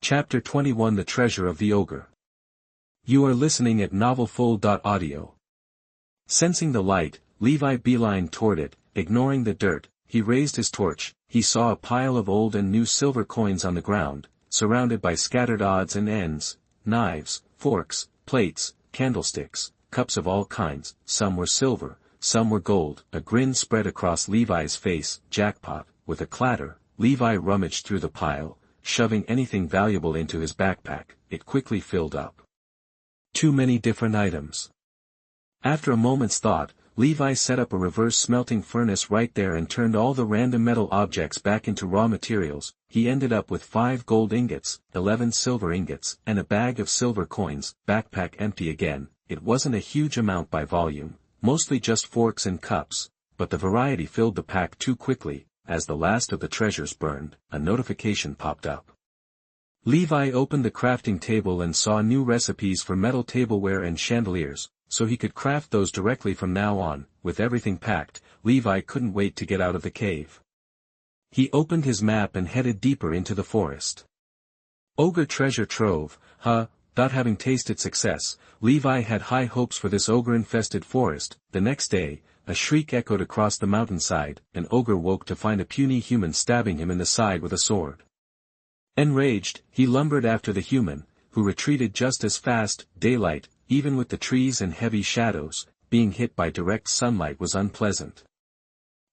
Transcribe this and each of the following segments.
Chapter 21 The Treasure of the Ogre. You are listening at novelfull.audio. Sensing the light, Levi beelined toward it, ignoring the dirt. He raised his torch. He saw a pile of old and new silver coins on the ground, surrounded by scattered odds and ends, knives, forks, plates, candlesticks, cups of all kinds. Some were silver, some were gold. A grin spread across Levi's face. Jackpot. With a clatter, Levi rummaged through the pile, shoving anything valuable into his backpack. It quickly filled up. Too many different items. After a moment's thought, Levi set up a reverse smelting furnace right there and turned all the random metal objects back into raw materials. He ended up with 5 gold ingots, 11 silver ingots, and a bag of silver coins. Backpack empty again. It wasn't a huge amount by volume, mostly just forks and cups, but the variety filled the pack too quickly. As the last of the treasures burned, a notification popped up. Levi opened the crafting table and saw new recipes for metal tableware and chandeliers, so he could craft those directly from now on. With everything packed, Levi couldn't wait to get out of the cave. He opened his map and headed deeper into the forest. Ogre treasure trove, having tasted success, Levi had high hopes for this ogre-infested forest. The next day, a shriek echoed across the mountainside. An ogre woke to find a puny human stabbing him in the side with a sword. Enraged, he lumbered after the human, who retreated just as fast. Daylight, even with the trees and heavy shadows, being hit by direct sunlight was unpleasant.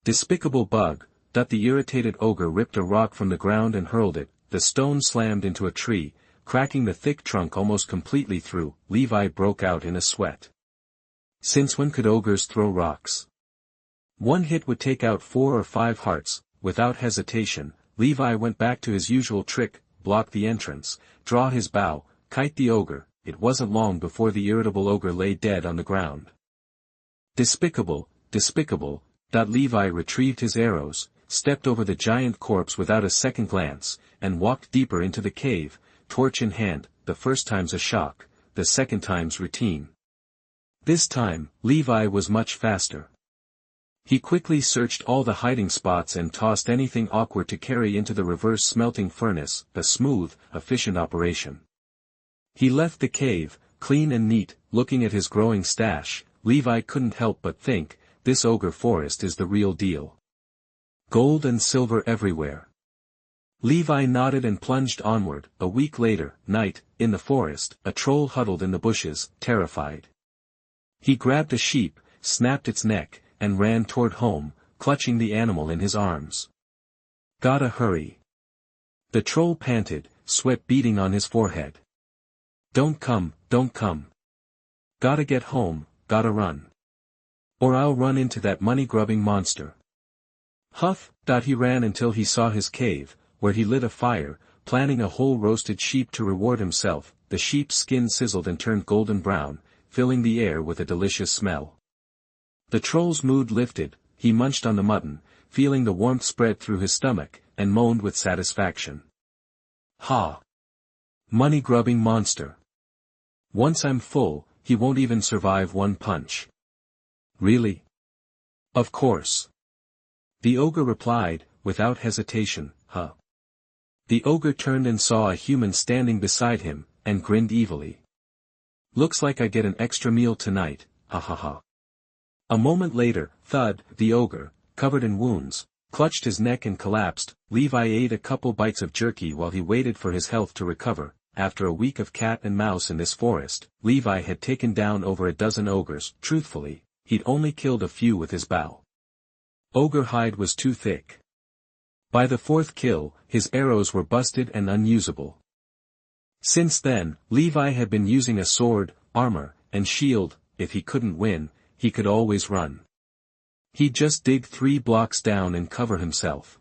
Despicable bug, the irritated ogre ripped a rock from the ground and hurled it. The stone slammed into a tree, cracking the thick trunk almost completely through. Levi broke out in a sweat. Since when could ogres throw rocks? One hit would take out 4 or 5 hearts. Without hesitation, Levi went back to his usual trick: block the entrance, draw his bow, kite the ogre. It wasn't long before the irritable ogre lay dead on the ground. Despicable. Levi retrieved his arrows, stepped over the giant corpse without a second glance, and walked deeper into the cave, torch in hand. The first time's a shock, the second time's routine. This time, Levi was much faster. He quickly searched all the hiding spots and tossed anything awkward to carry into the reverse smelting furnace. A smooth, efficient operation. He left the cave, clean and neat. Looking at his growing stash, Levi couldn't help but think, this ogre forest is the real deal. Gold and silver everywhere. Levi nodded and plunged onward. A week later, night, in the forest, a troll huddled in the bushes, terrified. He grabbed a sheep, snapped its neck, and ran toward home, clutching the animal in his arms. Gotta hurry. The troll panted, sweat beading on his forehead. Don't come. Gotta get home, gotta run. Or I'll run into that money-grubbing monster. Huff. He ran until he saw his cave, where he lit a fire, planning a whole roasted sheep to reward himself. The sheep's skin sizzled and turned golden brown, filling the air with a delicious smell. The troll's mood lifted. He munched on the mutton, feeling the warmth spread through his stomach, and moaned with satisfaction. Ha! Money-grubbing monster. Once I'm full, he won't even survive one punch. Really? Of course. The ogre replied, without hesitation, The ogre turned and saw a human standing beside him, and grinned evilly. Looks like I get an extra meal tonight, ha. A moment later, thud, the ogre, covered in wounds, clutched his neck and collapsed. Levi ate a couple bites of jerky while he waited for his health to recover. After a week of cat and mouse in this forest, Levi had taken down over a dozen ogres. Truthfully, he'd only killed a few with his bow. Ogre hide was too thick. By the 4th kill, his arrows were busted and unusable. Since then, Levi had been using a sword, armor, and shield. If he couldn't win, he could always run. He'd just dig 3 blocks down and cover himself.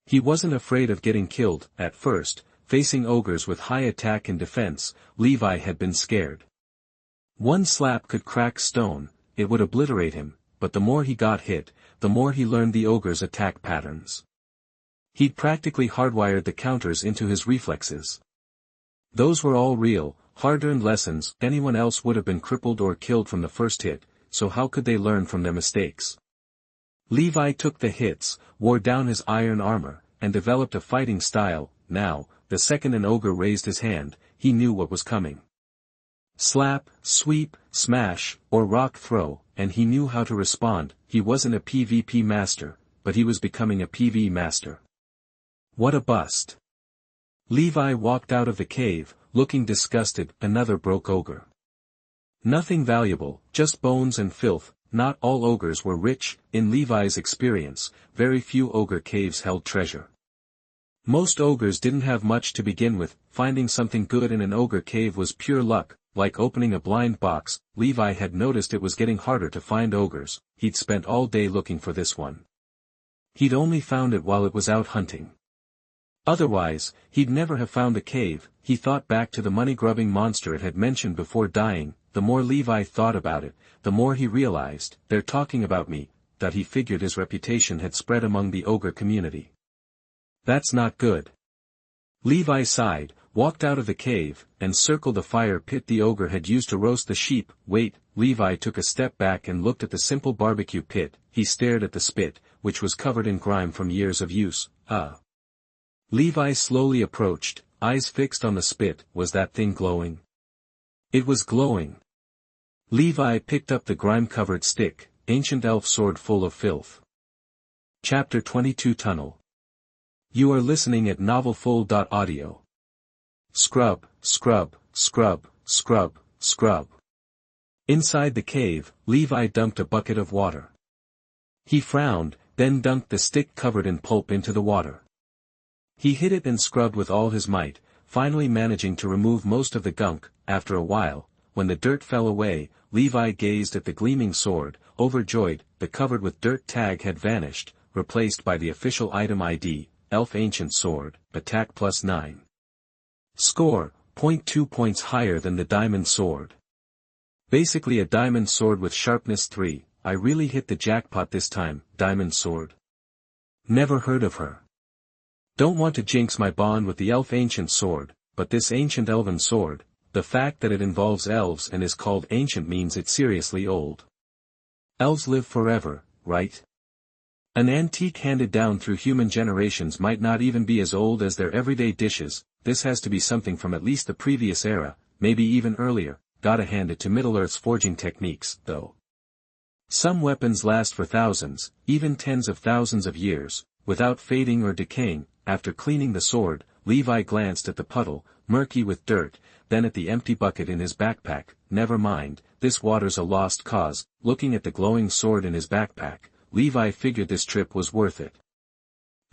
He wasn't afraid of getting killed. At first, facing ogres with high attack and defense, Levi had been scared. One slap could crack stone, it would obliterate him, but the more he got hit, the more he learned the ogre's attack patterns. He'd practically hardwired the counters into his reflexes. Those were all real, hard-earned lessons. Anyone else would have been crippled or killed from the first hit, so how could they learn from their mistakes? Levi took the hits, wore down his iron armor, and developed a fighting style. Now, the second an ogre raised his hand, he knew what was coming. Slap, sweep, smash, or rock throw, and he knew how to respond. He wasn't a PvP master, but he was becoming a PvE master. What a bust. Levi walked out of the cave, looking disgusted. Another broke ogre. Nothing valuable, just bones and filth. Not all ogres were rich. In Levi's experience, very few ogre caves held treasure. Most ogres didn't have much to begin with. Finding something good in an ogre cave was pure luck, like opening a blind box. Levi had noticed it was getting harder to find ogres. He'd spent all day looking for this one. He'd only found it while it was out hunting. Otherwise, he'd never have found the cave. He thought back to the money-grubbing monster it had mentioned before dying. The more Levi thought about it, the more he realized, they're talking about me, that he figured his reputation had spread among the ogre community. That's not good. Levi sighed, walked out of the cave, and circled the fire pit the ogre had used to roast the sheep. Wait, Levi took a step back and looked at the simple barbecue pit. He stared at the spit, which was covered in grime from years of use. Levi slowly approached, eyes fixed on the spit. Was that thing glowing? It was glowing. Levi picked up the grime-covered stick, ancient elf sword full of filth. Chapter 22 Tunnel. You are listening at NovelFull.audio. Scrub, scrub, scrub, scrub, scrub. Inside the cave, Levi dumped a bucket of water. He frowned, then dunked the stick covered in pulp into the water. He hit it and scrubbed with all his might, finally managing to remove most of the gunk. After a while, when the dirt fell away, Levi gazed at the gleaming sword, overjoyed. The covered with dirt tag had vanished, replaced by the official item ID, Elf Ancient Sword, Attack +9. Score, 0.2 points higher than the diamond sword. Basically a diamond sword with sharpness 3, I really hit the jackpot this time. Diamond sword. Never heard of her. Don't want to jinx my bond with the Elf Ancient Sword, but this ancient elven sword, the fact that it involves elves and is called ancient means it's seriously old. Elves live forever, right? An antique handed down through human generations might not even be as old as their everyday dishes. This has to be something from at least the previous era, maybe even earlier. Gotta hand it to Middle-earth's forging techniques, though. Some weapons last for thousands, even tens of thousands of years, without fading or decaying. After cleaning the sword, Levi glanced at the puddle, murky with dirt, then at the empty bucket in his backpack. Never mind, this water's a lost cause. Looking at the glowing sword in his backpack, Levi figured this trip was worth it.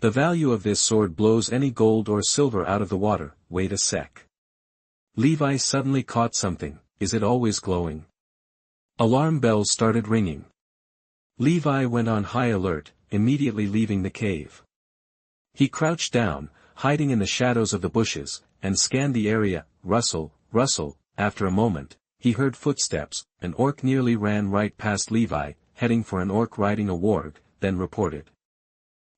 The value of this sword blows any gold or silver out of the water. Wait a sec. Levi suddenly caught something. Is it always glowing? Alarm bells started ringing. Levi went on high alert, immediately leaving the cave. He crouched down, hiding in the shadows of the bushes, and scanned the area. Rustle, rustle. After a moment, he heard footsteps. An orc nearly ran right past Levi, heading for an orc riding a warg, then reported.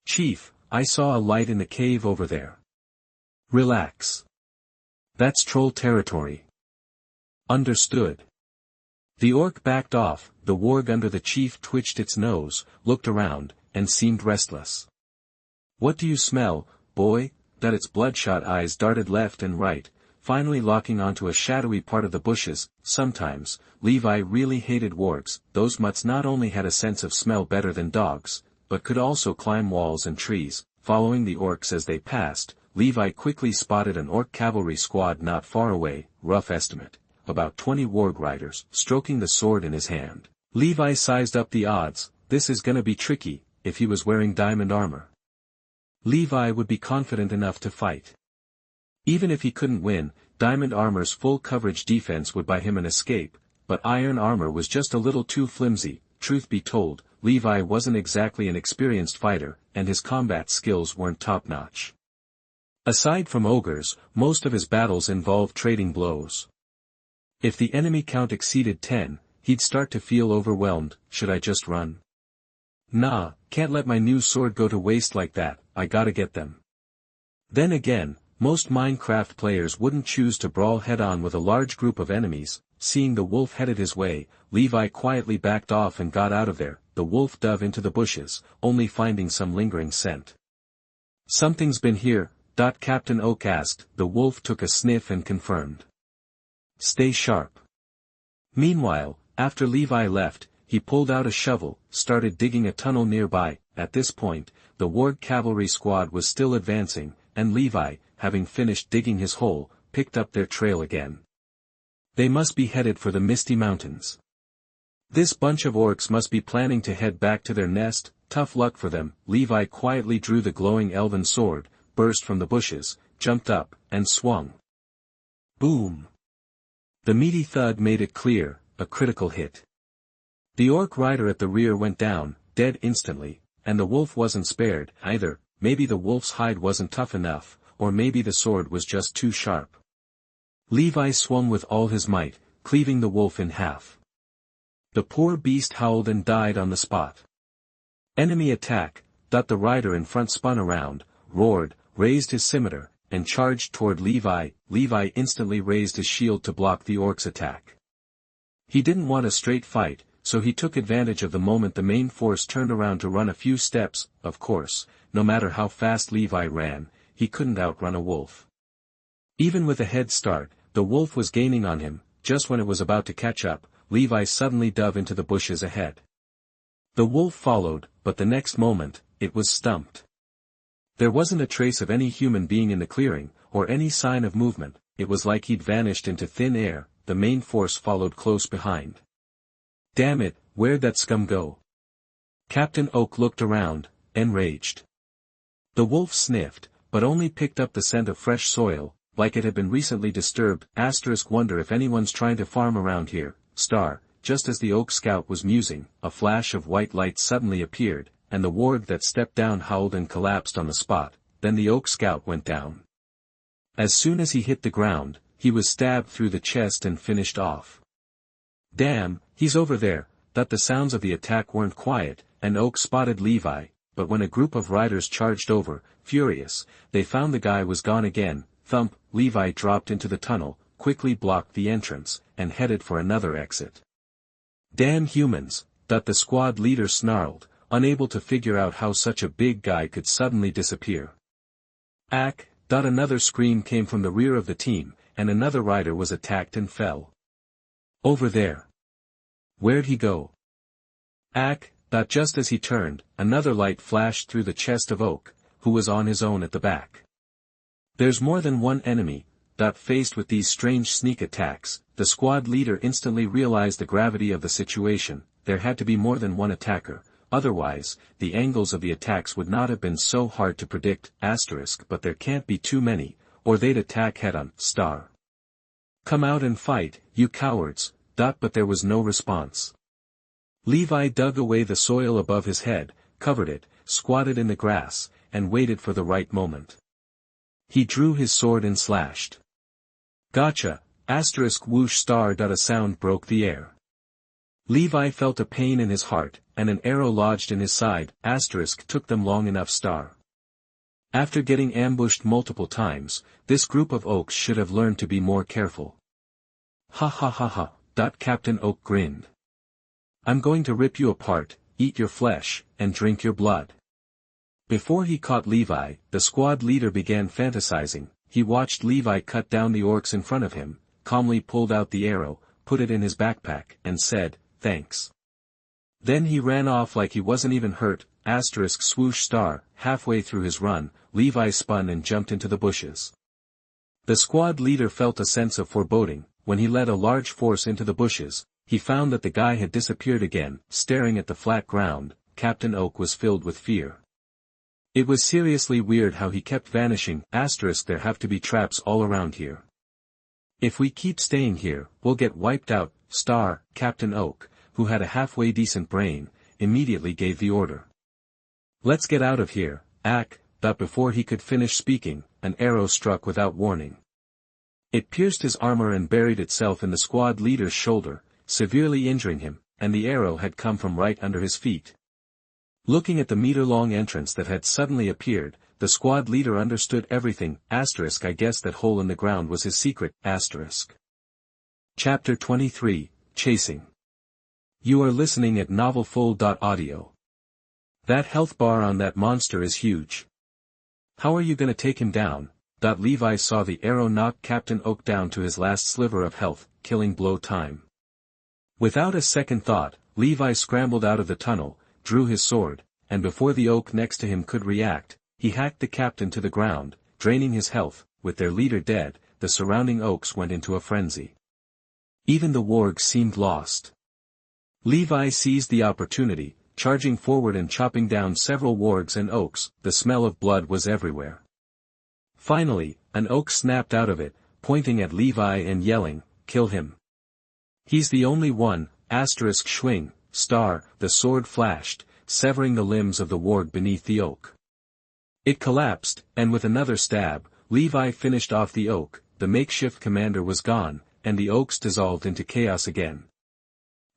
Chief, I saw a light in the cave over there. Relax. That's troll territory. Understood. The orc backed off. The warg under the chief twitched its nose, looked around, and seemed restless. What do you smell, boy? That its bloodshot eyes darted left and right, finally locking onto a shadowy part of the bushes. Sometimes, Levi really hated wargs. Those mutts not only had a sense of smell better than dogs, but could also climb walls and trees. Following the orcs as they passed, Levi quickly spotted an orc cavalry squad not far away. Rough estimate, about 20 warg riders, stroking the sword in his hand. Levi sized up the odds. This is gonna be tricky. If he was wearing diamond armor, Levi would be confident enough to fight. Even if he couldn't win, diamond armor's full coverage defense would buy him an escape, but iron armor was just a little too flimsy. Truth be told, Levi wasn't exactly an experienced fighter, and his combat skills weren't top-notch. Aside from ogres, most of his battles involved trading blows. If the enemy count exceeded 10, he'd start to feel overwhelmed. Should I just run? Nah, can't let my new sword go to waste like that. I gotta get them. Then again, most Minecraft players wouldn't choose to brawl head-on with a large group of enemies. Seeing the wolf headed his way, Levi quietly backed off and got out of there. The wolf dove into the bushes, only finding some lingering scent. Something's been here. Captain Oak asked. The wolf took a sniff and confirmed. Stay sharp. Meanwhile, after Levi left, he pulled out a shovel, started digging a tunnel nearby. At this point, the Ward cavalry squad was still advancing, and Levi, having finished digging his hole, picked up their trail again. They must be headed for the Misty Mountains. This bunch of orcs must be planning to head back to their nest. Tough luck for them. Levi quietly drew the glowing elven sword, burst from the bushes, jumped up, and swung. Boom! The meaty thud made it clear, a critical hit. The orc rider at the rear went down, dead instantly, and the wolf wasn't spared, either. Maybe the wolf's hide wasn't tough enough, or maybe the sword was just too sharp. Levi swung with all his might, cleaving the wolf in half. The poor beast howled and died on the spot. Enemy attack. The rider in front spun around, roared, raised his scimitar, and charged toward Levi. Levi instantly raised his shield to block the orc's attack. He didn't want a straight fight, so he took advantage of the moment the main force turned around to run a few steps. Of course, no matter how fast Levi ran, he couldn't outrun a wolf. Even with a head start, the wolf was gaining on him. Just when it was about to catch up, Levi suddenly dove into the bushes ahead. The wolf followed, but the next moment, it was stumped. There wasn't a trace of any human being in the clearing, or any sign of movement. It was like he'd vanished into thin air. The main force followed close behind. Damn it, where'd that scum go? Captain Oak looked around, enraged. The wolf sniffed, but only picked up the scent of fresh soil, like it had been recently disturbed. Wonder if anyone's trying to farm around here. Just as the Oak scout was musing, a flash of white light suddenly appeared, and the ward that stepped down howled and collapsed on the spot. Then the Oak scout went down. As soon as he hit the ground, he was stabbed through the chest and finished off. Damn, he's over there. The sounds of the attack weren't quiet, and Oak spotted Levi, but when a group of riders charged over, furious, they found the guy was gone again. Thump! Levi dropped into the tunnel, quickly blocked the entrance, and headed for another exit. Damn humans! The squad leader snarled, unable to figure out how such a big guy could suddenly disappear. Ack! Another scream came from the rear of the team, and another rider was attacked and fell. Over there. Where'd he go? Ack! Just as he turned, another light flashed through the chest of Oak, who was on his own at the back. There's more than one enemy. Faced with these strange sneak attacks, the squad leader instantly realized the gravity of the situation. There had to be more than one attacker, otherwise, the angles of the attacks would not have been so hard to predict. But there can't be too many, or they'd attack head-on. Come out and fight, you cowards. But there was no response. Levi dug away the soil above his head, covered it, squatted in the grass, and waited for the right moment. He drew his sword and slashed. Gotcha! Whoosh! A sound broke the air. Levi felt a pain in his heart, and an arrow lodged in his side. Took them long enough. After getting ambushed multiple times, this group of Oaks should have learned to be more careful. Ha ha ha ha! Captain Oak grinned. I'm going to rip you apart, eat your flesh, and drink your blood. Before he caught Levi, the squad leader began fantasizing. He watched Levi cut down the orcs in front of him, calmly pulled out the arrow, put it in his backpack, and said, thanks. Then he ran off like he wasn't even hurt. Swoosh! Halfway through his run, Levi spun and jumped into the bushes. The squad leader felt a sense of foreboding. When he led a large force into the bushes, he found that the guy had disappeared again. Staring at the flat ground, Captain Oak was filled with fear. It was seriously weird how he kept vanishing. There have to be traps all around here. If we keep staying here, we'll get wiped out. Captain Oak, who had a halfway decent brain, immediately gave the order. Let's get out of here. But before he could finish speaking, an arrow struck without warning. It pierced his armor and buried itself in the squad leader's shoulder, severely injuring him, and the arrow had come from right under his feet. Looking at the meter-long entrance that had suddenly appeared, the squad leader understood everything. I guess that hole in the ground was his secret. Chapter 23, Chasing. You are listening at novelfull.audio. That health bar on that monster is huge. How are you gonna take him down? Levi saw the arrow knock Captain Oak down to his last sliver of health, killing blow time. Without a second thought, Levi scrambled out of the tunnel, drew his sword, and before the oak next to him could react, he hacked the captain to the ground, draining his health. With their leader dead, the surrounding oaks went into a frenzy. Even the wargs seemed lost. Levi seized the opportunity, charging forward and chopping down several wargs and oaks. The smell of blood was everywhere. Finally, an oak snapped out of it, pointing at Levi and yelling, "Kill him. He's the only one." Swing, star, the sword flashed, severing the limbs of the warg beneath the oak. It collapsed, and with another stab, Levi finished off the oak. The makeshift commander was gone, and the oaks dissolved into chaos again.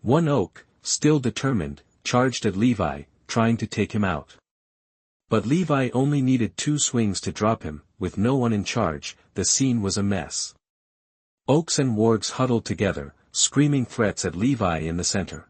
One oak, still determined, charged at Levi, trying to take him out. But Levi only needed 2 swings to drop him. With no one in charge, the scene was a mess. Oaks and wargs huddled together, screaming threats at Levi in the center.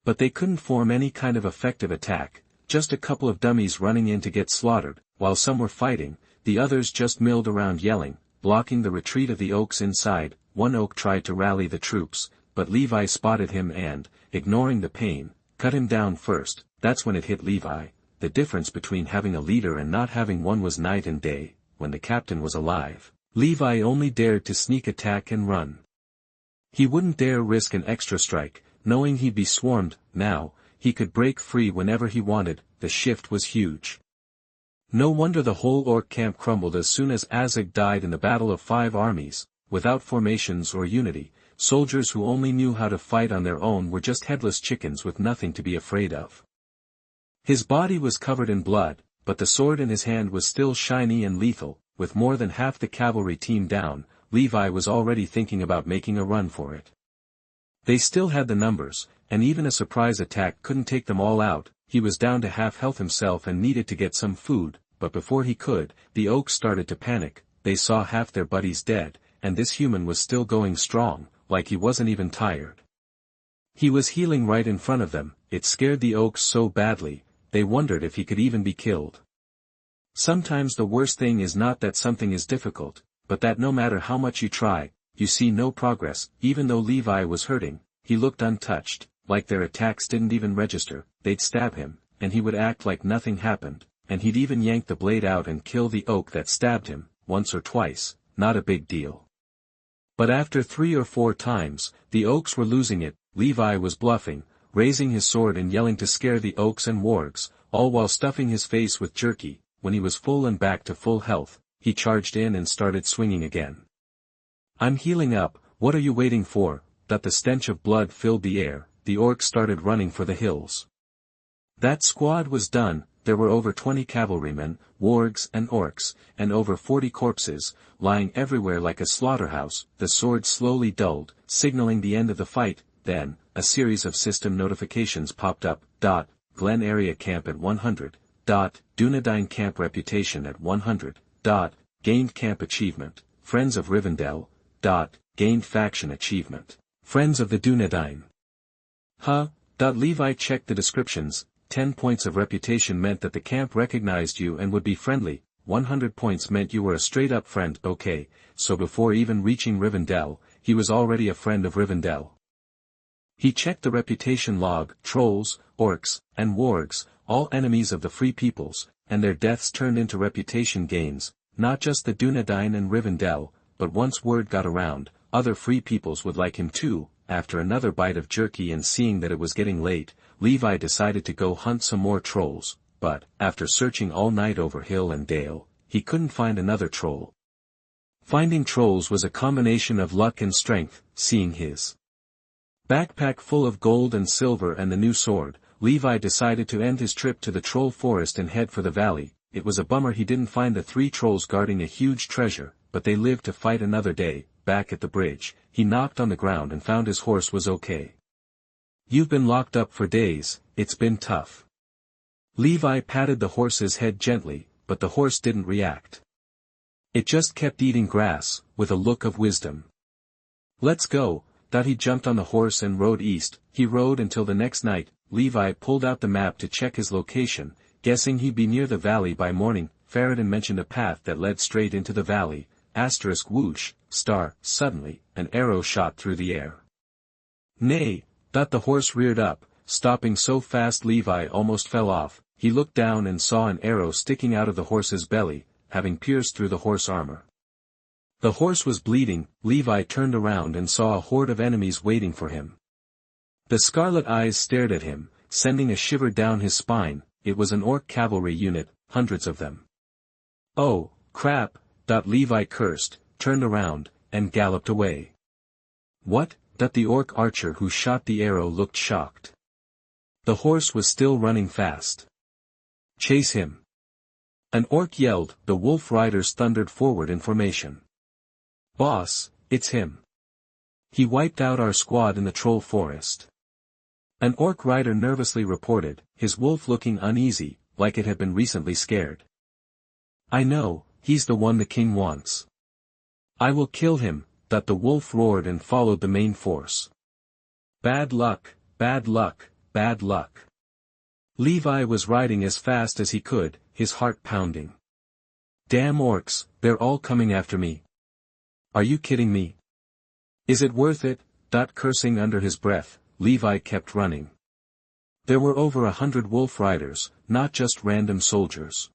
But they couldn't form any kind of effective attack, just a couple of dummies running in to get slaughtered. While some were fighting, the others just milled around yelling, blocking the retreat of the oaks inside. One oak tried to rally the troops, but Levi spotted him and, ignoring the pain, cut him down first. That's when it hit Levi. The difference between having a leader and not having one was night and day. When the captain was alive, Levi only dared to sneak attack and run. He wouldn't dare risk an extra strike, knowing he'd be swarmed. Now, he could break free whenever he wanted. The shift was huge. No wonder the whole orc camp crumbled as soon as Azog died in the battle of 5 armies. Without formations or unity, soldiers who only knew how to fight on their own were just headless chickens with nothing to be afraid of. His body was covered in blood, but the sword in his hand was still shiny and lethal. With more than half the cavalry team down, Levi was already thinking about making a run for it. They still had the numbers, and even a surprise attack couldn't take them all out. He was down to half health himself and needed to get some food, but before he could, the oaks started to panic. They saw half their buddies dead, and this human was still going strong, like he wasn't even tired. He was healing right in front of them. It scared the oaks so badly, they wondered if he could even be killed. Sometimes the worst thing is not that something is difficult, but that no matter how much you try, you see no progress. Even though Levi was hurting, he looked untouched, like their attacks didn't even register. They'd stab him, and he would act like nothing happened, and he'd even yank the blade out and kill the oak that stabbed him, once or twice, not a big deal. But after 3 or 4 times, the oaks were losing it. Levi was bluffing, raising his sword and yelling to scare the oaks and wargs, all while stuffing his face with jerky. When he was full and back to full health, he charged in and started swinging again. "I'm healing up, what are you waiting for?" The stench of blood filled the air. The orcs started running for the hills. That squad was done. There were over 20 cavalrymen, wargs and orcs, and over 40 corpses, lying everywhere like a slaughterhouse. The swords slowly dulled, signaling the end of the fight. Then, a series of system notifications popped up. Glen Area Camp at 100. Dunedain Camp Reputation at 100. Gained Camp Achievement, Friends of Rivendell. Gained Faction Achievement, Friends of the Dunedain. Levi checked the descriptions. 10 points of reputation meant that the camp recognized you and would be friendly. 100 points meant you were a straight-up friend. Okay, so before even reaching Rivendell, he was already a friend of Rivendell. He checked the reputation log. Trolls, orcs, and wargs, all enemies of the free peoples, and their deaths turned into reputation gains. Not just the Dunedain and Rivendell, but once word got around, other free peoples would like him too. After another bite of jerky and seeing that it was getting late, Levi decided to go hunt some more trolls, but, after searching all night over hill and dale, he couldn't find another troll. Finding trolls was a combination of luck and strength. Seeing his backpack full of gold and silver and the new sword, Levi decided to end his trip to the troll forest and head for the valley. It was a bummer he didn't find the 3 trolls guarding a huge treasure, but they lived to fight another day. Back at the bridge, he knocked on the ground and found his horse was okay. "You've been locked up for days, it's been tough." Levi patted the horse's head gently, but the horse didn't react. It just kept eating grass, with a look of wisdom. "Let's go." He jumped on the horse and rode east. He rode until the next night. Levi pulled out the map to check his location, guessing he'd be near the valley by morning. Faradin mentioned a path that led straight into the valley, asterisk whoosh, star, suddenly, an arrow shot through the air. Nay, the horse reared up, stopping so fast Levi almost fell off. He looked down and saw an arrow sticking out of the horse's belly, having pierced through the horse armor. The horse was bleeding. Levi turned around and saw a horde of enemies waiting for him. The scarlet eyes stared at him, sending a shiver down his spine. It was an orc cavalry unit, hundreds of them. Oh, crap, Levi cursed, turned around, and galloped away. What? The orc archer who shot the arrow looked shocked. The horse was still running fast. Chase him! An orc yelled. The wolf riders thundered forward in formation. Boss, it's him. He wiped out our squad in the troll forest. An orc rider nervously reported, his wolf looking uneasy, like it had been recently scared. I know, he's the one the king wants. I will kill him, the wolf roared and followed the main force. Bad luck, bad luck, bad luck. Levi was riding as fast as he could, his heart pounding. Damn orcs, they're all coming after me. Are you kidding me? Is it worth it? Cursing under his breath, Levi kept running. There were over 100 wolf riders, not just random soldiers.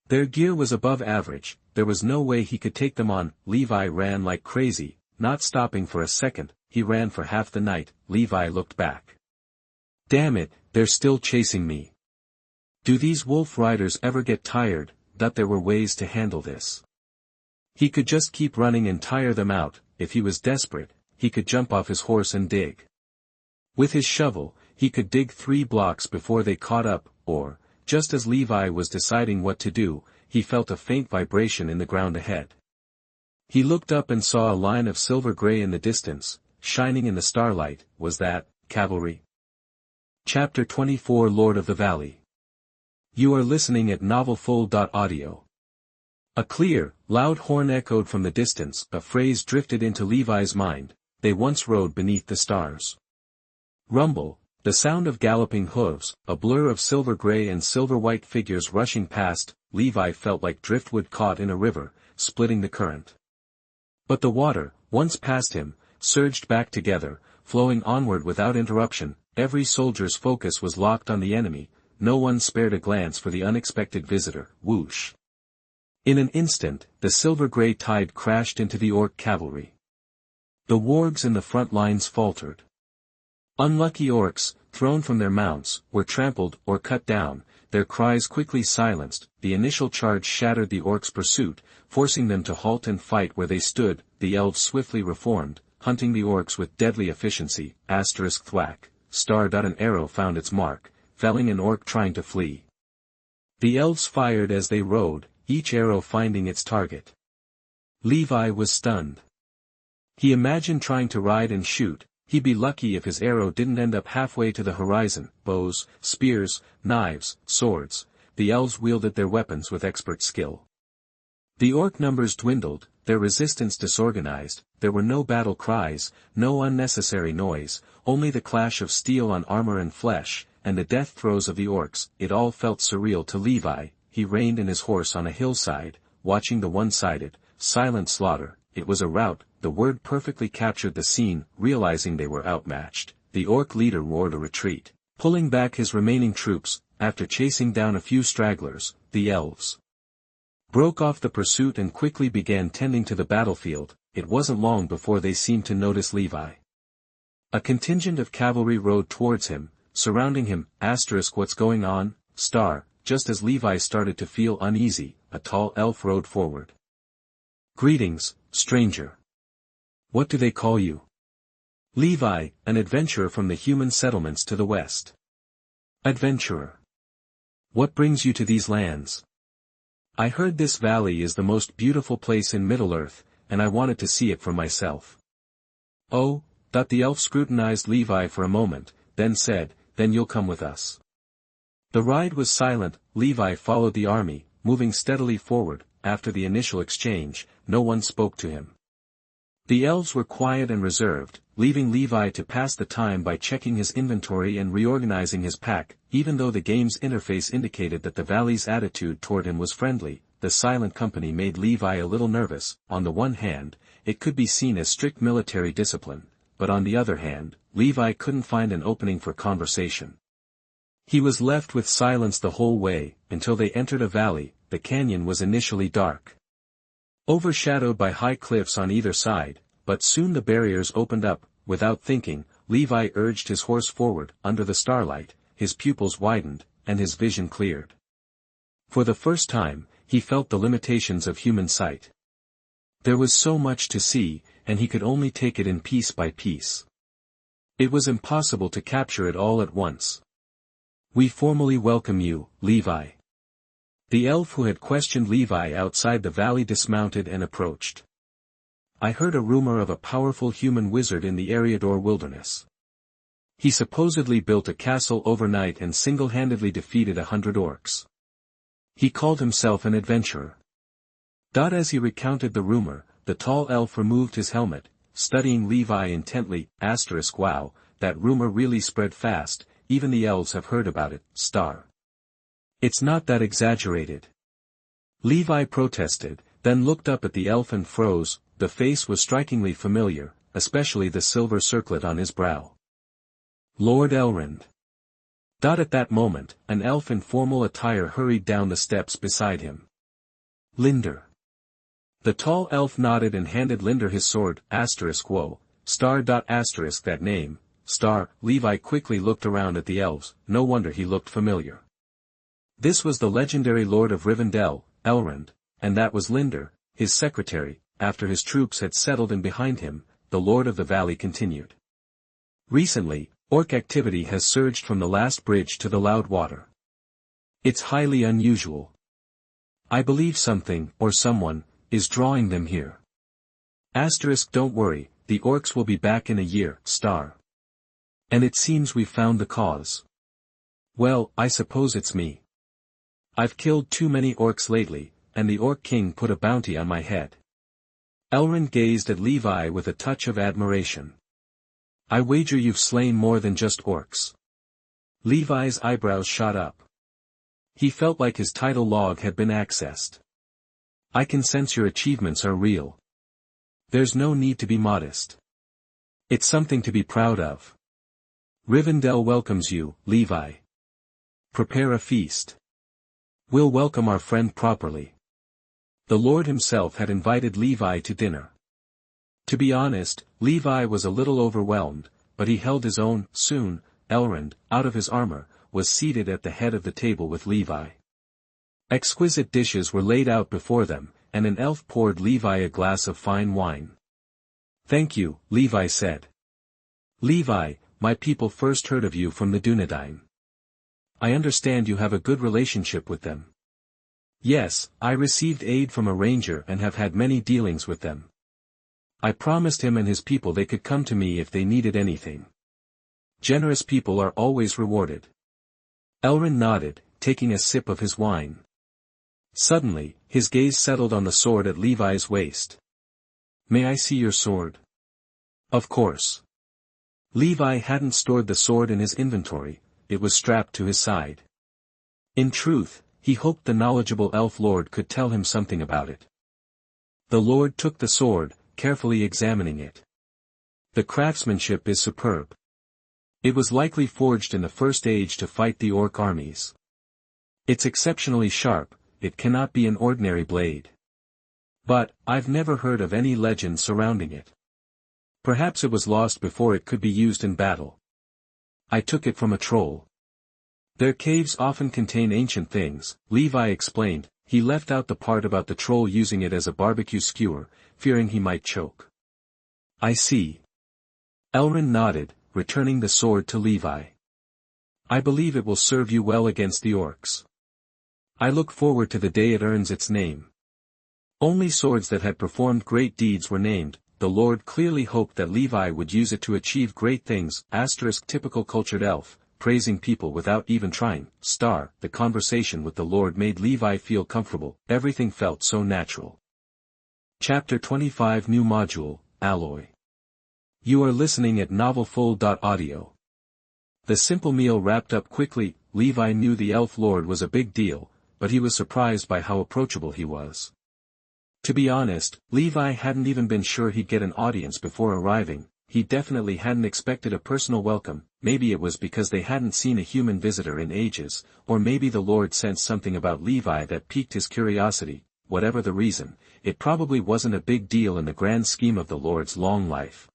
Their gear was above average. There was no way he could take them on. Levi ran like crazy, not stopping for a second. He ran for half the night. Levi looked back. Damn it, they're still chasing me. Do these wolf riders ever get tired? There were ways to handle this. He could just keep running and tire them out. If he was desperate, he could jump off his horse and dig. With his shovel, he could dig 3 blocks before they caught up, or, just as Levi was deciding what to do, he felt a faint vibration in the ground ahead. He looked up and saw a line of silver gray in the distance, shining in the starlight. Was that cavalry? Chapter 24 Lord of the Valley. You are listening at novelfull.audio. A clear, loud horn echoed from the distance. A phrase drifted into Levi's mind. They once rode beneath the stars. Rumble. The sound of galloping hooves, a blur of silver gray and silver white figures rushing past. Levi felt like driftwood caught in a river, splitting the current. But the water, once past him, surged back together, flowing onward without interruption. Every soldier's focus was locked on the enemy. No one spared a glance for the unexpected visitor. Whoosh. In an instant, the silver-gray tide crashed into the orc cavalry. The wargs in the front lines faltered. Unlucky orcs, thrown from their mounts, were trampled or cut down, their cries quickly silenced. The initial charge shattered the orcs' pursuit, forcing them to halt and fight where they stood. The elves swiftly reformed, hunting the orcs with deadly efficiency. Asterisk thwack, star. An arrow found its mark, felling an orc trying to flee. The elves fired as they rode, each arrow finding its target. Levi was stunned. He imagined trying to ride and shoot. He'd be lucky if his arrow didn't end up halfway to the horizon. Bows, spears, knives, swords. The elves wielded their weapons with expert skill. The orc numbers dwindled, their resistance disorganized. There were no battle cries, no unnecessary noise, only the clash of steel on armor and flesh, and the death throes of the orcs. It all felt surreal to Levi. He reined in his horse on a hillside, watching the one-sided, silent slaughter. It was a rout. The word perfectly captured the scene. Realizing they were outmatched, the orc leader roared a retreat, pulling back his remaining troops. After chasing down a few stragglers, the elves broke off the pursuit and quickly began tending to the battlefield. It wasn't long before they seemed to notice Levi. A contingent of cavalry rode towards him, surrounding him. Asterisk what's going on, star. Just as Levi started to feel uneasy, a tall elf rode forward. Greetings, stranger. What do they call you? Levi, an adventurer from the human settlements to the west. Adventurer. What brings you to these lands? I heard this valley is the most beautiful place in Middle-earth, and I wanted to see it for myself. Oh, the elf scrutinized Levi for a moment, then said, then you'll come with us. The ride was silent. Levi followed the army, moving steadily forward. After the initial exchange, no one spoke to him. The elves were quiet and reserved, leaving Levi to pass the time by checking his inventory and reorganizing his pack. Even though the game's interface indicated that the valley's attitude toward him was friendly, the silent company made Levi a little nervous. On the one hand, it could be seen as strict military discipline, but on the other hand, Levi couldn't find an opening for conversation. He was left with silence the whole way, until they entered a valley. The canyon was initially dark, overshadowed by high cliffs on either side, but soon the barriers opened up. Without thinking, Levi urged his horse forward. Under the starlight, his pupils widened, and his vision cleared. For the first time, he felt the limitations of human sight. There was so much to see, and he could only take it in piece by piece. It was impossible to capture it all at once. "We formally welcome you, Levi." The elf who had questioned Levi outside the valley dismounted and approached. "I heard a rumor of a powerful human wizard in the Eriador wilderness. He supposedly built a castle overnight and single-handedly defeated 100 orcs. He called himself an adventurer." As he recounted the rumor, the tall elf removed his helmet, studying Levi intently. Wow, that rumor really spread fast. Even the elves have heard about it. It's not that exaggerated. Levi protested, then looked up at the elf and froze. The face was strikingly familiar, especially the silver circlet on his brow. "Lord Elrond." At that moment, an elf in formal attire hurried down the steps beside him. "Linder." The tall elf nodded and handed Linder his sword. Whoa. That name. Levi quickly looked around at the elves. No wonder he looked familiar. This was the legendary Lord of Rivendell, Elrond, and that was Linder, his secretary. After his troops had settled in behind him, the Lord of the Valley continued. "Recently, orc activity has surged from the last bridge to the loud water. It's highly unusual. I believe something, or someone, is drawing them here. Don't worry, the orcs will be back in a year. And it seems we've found the cause. Well, I suppose it's me. I've killed too many orcs lately, and the Orc King put a bounty on my head." Elrond gazed at Levi with a touch of admiration. "I wager you've slain more than just orcs." Levi's eyebrows shot up. He felt like his title log had been accessed. "I can sense your achievements are real. There's no need to be modest. It's something to be proud of. Rivendell welcomes you, Levi. Prepare a feast. We'll welcome our friend properly." The Lord himself had invited Levi to dinner. To be honest, Levi was a little overwhelmed, but he held his own. Soon, Elrond, out of his armor, was seated at the head of the table with Levi. Exquisite dishes were laid out before them, and an elf poured Levi a glass of fine wine. "Thank you," Levi said. "Levi, my people first heard of you from the Dunedain. I understand you have a good relationship with them." "Yes, I received aid from a ranger and have had many dealings with them. I promised him and his people they could come to me if they needed anything. Generous people are always rewarded." Elrond nodded, taking a sip of his wine. Suddenly, his gaze settled on the sword at Levi's waist. "May I see your sword?" "Of course." Levi hadn't stored the sword in his inventory, it was strapped to his side. In truth, he hoped the knowledgeable elf lord could tell him something about it. The lord took the sword, carefully examining it. "The craftsmanship is superb. It was likely forged in the First Age to fight the orc armies. It's exceptionally sharp, it cannot be an ordinary blade. But, I've never heard of any legend surrounding it. Perhaps it was lost before it could be used in battle. I took it from a troll. Their caves often contain ancient things," Levi explained. He left out the part about the troll using it as a barbecue skewer, fearing he might choke. "I see." Elrond nodded, returning the sword to Levi. "I believe it will serve you well against the orcs. I look forward to the day it earns its name." Only swords that had performed great deeds were named. The Lord clearly hoped that Levi would use it to achieve great things. Typical cultured elf, praising people without even trying. The conversation with the Lord made Levi feel comfortable, everything felt so natural. Chapter 25 New Module, alloy. You are listening at NovelFull.audio. The simple meal wrapped up quickly. Levi knew the elf lord was a big deal, but he was surprised by how approachable he was. To be honest, Levi hadn't even been sure he'd get an audience before arriving. He definitely hadn't expected a personal welcome. Maybe it was because they hadn't seen a human visitor in ages, or maybe the Lord sensed something about Levi that piqued his curiosity. Whatever the reason, it probably wasn't a big deal in the grand scheme of the Lord's long life.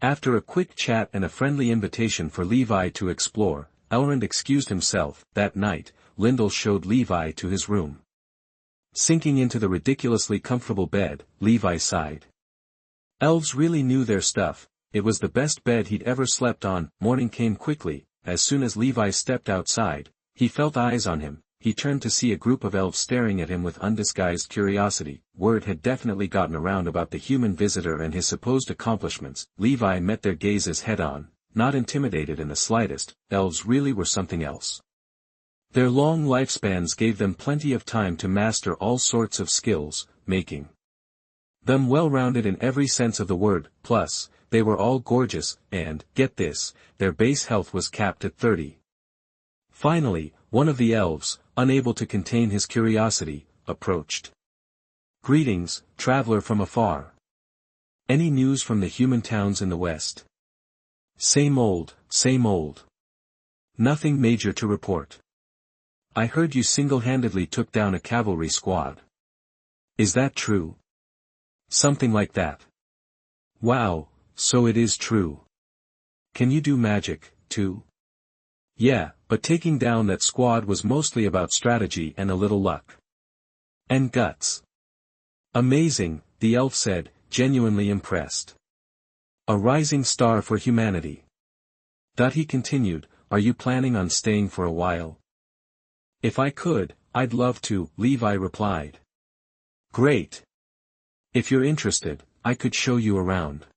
After a quick chat and a friendly invitation for Levi to explore, Elrond excused himself. That night, Lyndall showed Levi to his room. Sinking into the ridiculously comfortable bed, Levi sighed. Elves really knew their stuff. It was the best bed he'd ever slept on. Morning came quickly. As soon as Levi stepped outside, he felt eyes on him. He turned to see a group of elves staring at him with undisguised curiosity. Word had definitely gotten around about the human visitor and his supposed accomplishments. Levi met their gazes head-on, not intimidated in the slightest. Elves really were something else. Their long lifespans gave them plenty of time to master all sorts of skills, making them well-rounded in every sense of the word. Plus, they were all gorgeous, and, get this, their base health was capped at 30. Finally, one of the elves, unable to contain his curiosity, approached. "Greetings, traveler from afar. Any news from the human towns in the west?" Same old, same old. Nothing major to report. I heard you single-handedly took down a cavalry squad. Is that true?" "Something like that." "Wow, so it is true. Can you do magic, too?" "Yeah, but taking down that squad was mostly about strategy and a little luck. And guts." "Amazing," the elf said, genuinely impressed. "A rising star for humanity." He continued, "Are you planning on staying for a while?" "If I could, I'd love to," Levi replied. "Great. If you're interested, I could show you around.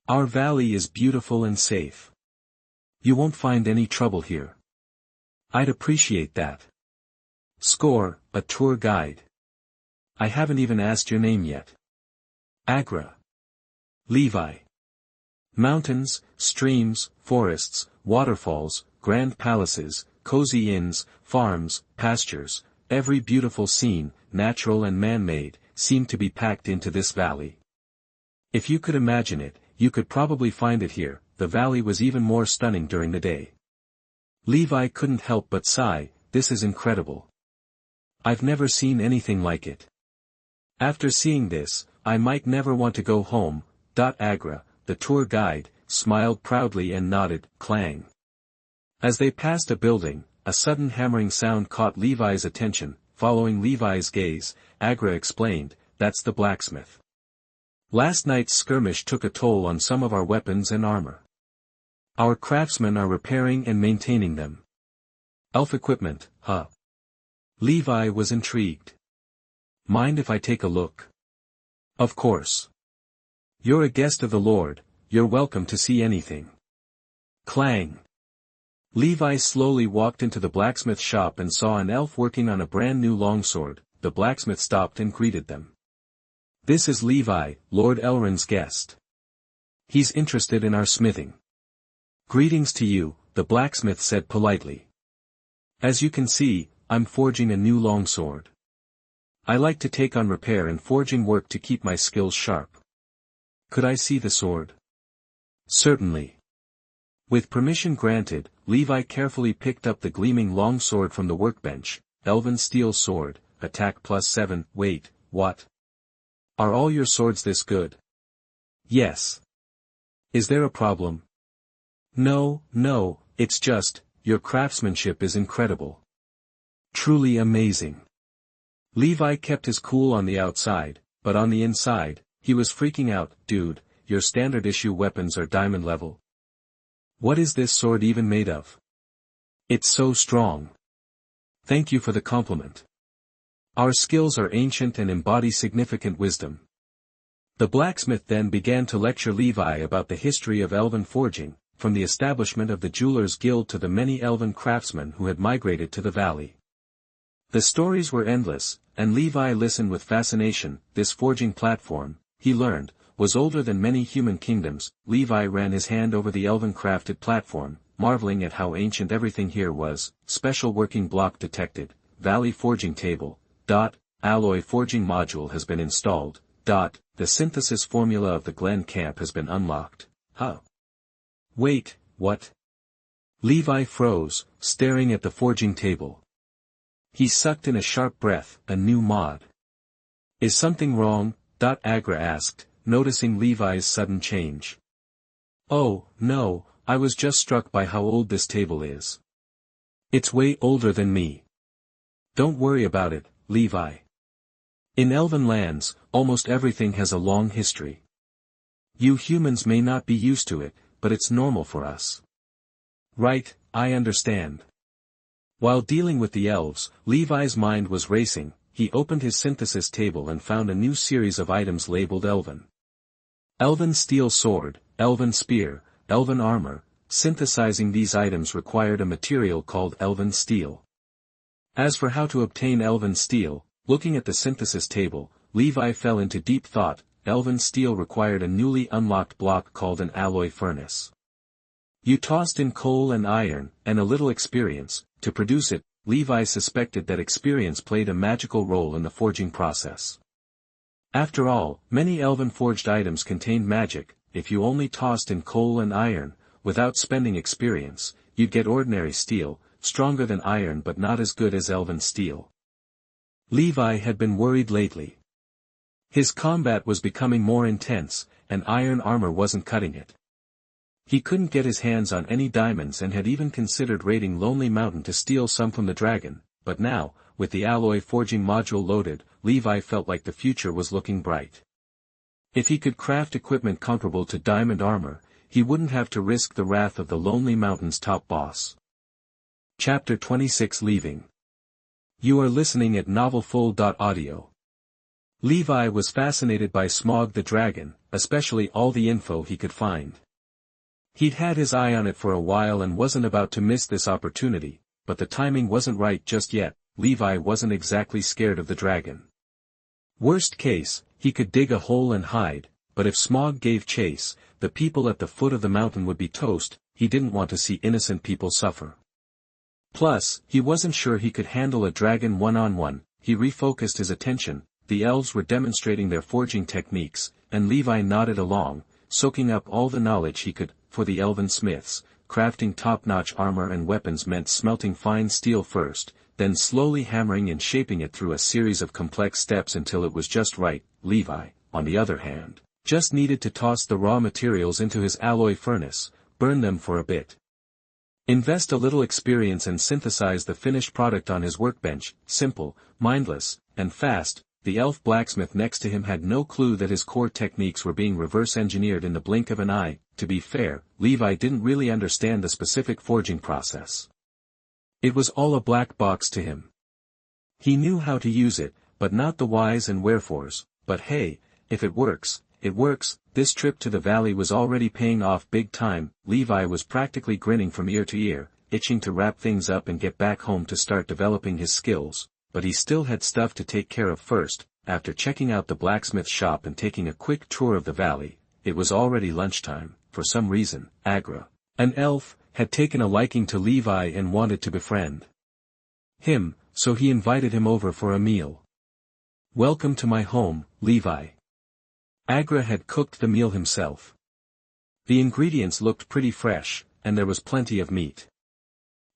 Our valley is beautiful and safe. You won't find any trouble here." "I'd appreciate that." "Score, a tour guide. I haven't even asked your name yet." "Agra." "Levi." Mountains, streams, forests, waterfalls, grand palaces, cozy inns, farms, pastures, every beautiful scene, natural and man-made, seemed to be packed into this valley. If you could imagine it, you could probably find it here. The valley was even more stunning during the day. Levi couldn't help but sigh. This is incredible. I've never seen anything like it. After seeing this, I might never want to go home. Agra, the tour guide, smiled proudly and nodded. Clang. As they passed a building, a sudden hammering sound caught Levi's attention. Following Levi's gaze, Agra explained, "That's the blacksmith. Last night's skirmish took a toll on some of our weapons and armor. Our craftsmen are repairing and maintaining them." "Elf equipment, huh?" Levi was intrigued. "Mind if I take a look?" "Of course. You're a guest of the Lord, you're welcome to see anything." Clang. Levi slowly walked into the blacksmith shop and saw an elf working on a brand new longsword. The blacksmith stopped and greeted them. "This is Levi, Lord Elrond's guest. He's interested in our smithing." "Greetings to you," the blacksmith said politely. "As you can see, I'm forging a new longsword. I like to take on repair and forging work to keep my skills sharp. Could I see the sword?" "Certainly." With permission granted, Levi carefully picked up the gleaming longsword from the workbench. Elven steel sword, attack +7. Wait, what? Are all your swords this good? Yes. Is there a problem? No, it's just, your craftsmanship is incredible. Truly amazing. Levi kept his cool on the outside, but on the inside, he was freaking out. "Dude, your standard issue weapons are diamond level. What is this sword even made of? It's so strong. Thank you for the compliment. Our skills are ancient and embody significant wisdom." The blacksmith then began to lecture Levi about the history of elven forging, from the establishment of the Jewelers Guild to the many elven craftsmen who had migrated to the valley. The stories were endless, and Levi listened with fascination. This forging platform, he learned, was older than many human kingdoms. Levi ran his hand over the elven-crafted platform, marveling at how ancient everything here was. Special working block detected. Valley forging table. Alloy forging module has been installed. The synthesis formula of the Glen camp has been unlocked. Huh. Wait, what? Levi froze, staring at the forging table. He sucked in a sharp breath. A new mod. Is something wrong? Ogre asked, noticing Levi's sudden change. Oh, no, I was just struck by how old this table is. It's way older than me. Don't worry about it, Levi. In elven lands, almost everything has a long history. You humans may not be used to it, but it's normal for us. Right, I understand. While dealing with the elves, Levi's mind was racing. He opened his synthesis table and found a new series of items labeled Elven. Elven steel sword, Elven spear, Elven armor. Synthesizing these items required a material called Elven steel. As for how to obtain Elven steel, looking at the synthesis table, Levi fell into deep thought. Elven steel required a newly unlocked block called an alloy furnace. You tossed in coal and iron, and a little experience, to produce it. Levi suspected that experience played a magical role in the forging process. After all, many elven-forged items contained magic. If you only tossed in coal and iron, without spending experience, you'd get ordinary steel, stronger than iron but not as good as elven steel. Levi had been worried lately. His combat was becoming more intense, and iron armor wasn't cutting it. He couldn't get his hands on any diamonds and had even considered raiding Lonely Mountain to steal some from the dragon, but now, with the alloy forging module loaded, Levi felt like the future was looking bright. If he could craft equipment comparable to diamond armor, he wouldn't have to risk the wrath of the Lonely Mountain's top boss. Chapter 26 Leaving. You are listening at NovelFull.audio. Levi was fascinated by Smaug the dragon, especially all the info he could find. He'd had his eye on it for a while and wasn't about to miss this opportunity, but the timing wasn't right just yet. Levi wasn't exactly scared of the dragon. Worst case, he could dig a hole and hide, but if Smaug gave chase, the people at the foot of the mountain would be toast. He didn't want to see innocent people suffer. Plus, he wasn't sure he could handle a dragon one-on-one. He refocused his attention. The elves were demonstrating their forging techniques, and Levi nodded along, soaking up all the knowledge he could. For the elven smiths, crafting top-notch armor and weapons meant smelting fine steel first, then slowly hammering and shaping it through a series of complex steps until it was just right. Levi, on the other hand, just needed to toss the raw materials into his alloy furnace, burn them for a bit. Invest a little experience and synthesize the finished product on his workbench. Simple, mindless, and fast. The elf blacksmith next to him had no clue that his core techniques were being reverse-engineered in the blink of an eye. To be fair, Levi didn't really understand the specific forging process. It was all a black box to him. He knew how to use it, but not the whys and wherefores. But hey, if it works, it works. This trip to the valley was already paying off big time. Levi was practically grinning from ear to ear, itching to wrap things up and get back home to start developing his skills. But he still had stuff to take care of first. After checking out the blacksmith shop and taking a quick tour of the valley, it was already lunchtime. For some reason, Ogre, an elf, had taken a liking to Levi and wanted to befriend him, so he invited him over for a meal. Welcome to my home, Levi. Ogre had cooked the meal himself. The ingredients looked pretty fresh, and there was plenty of meat.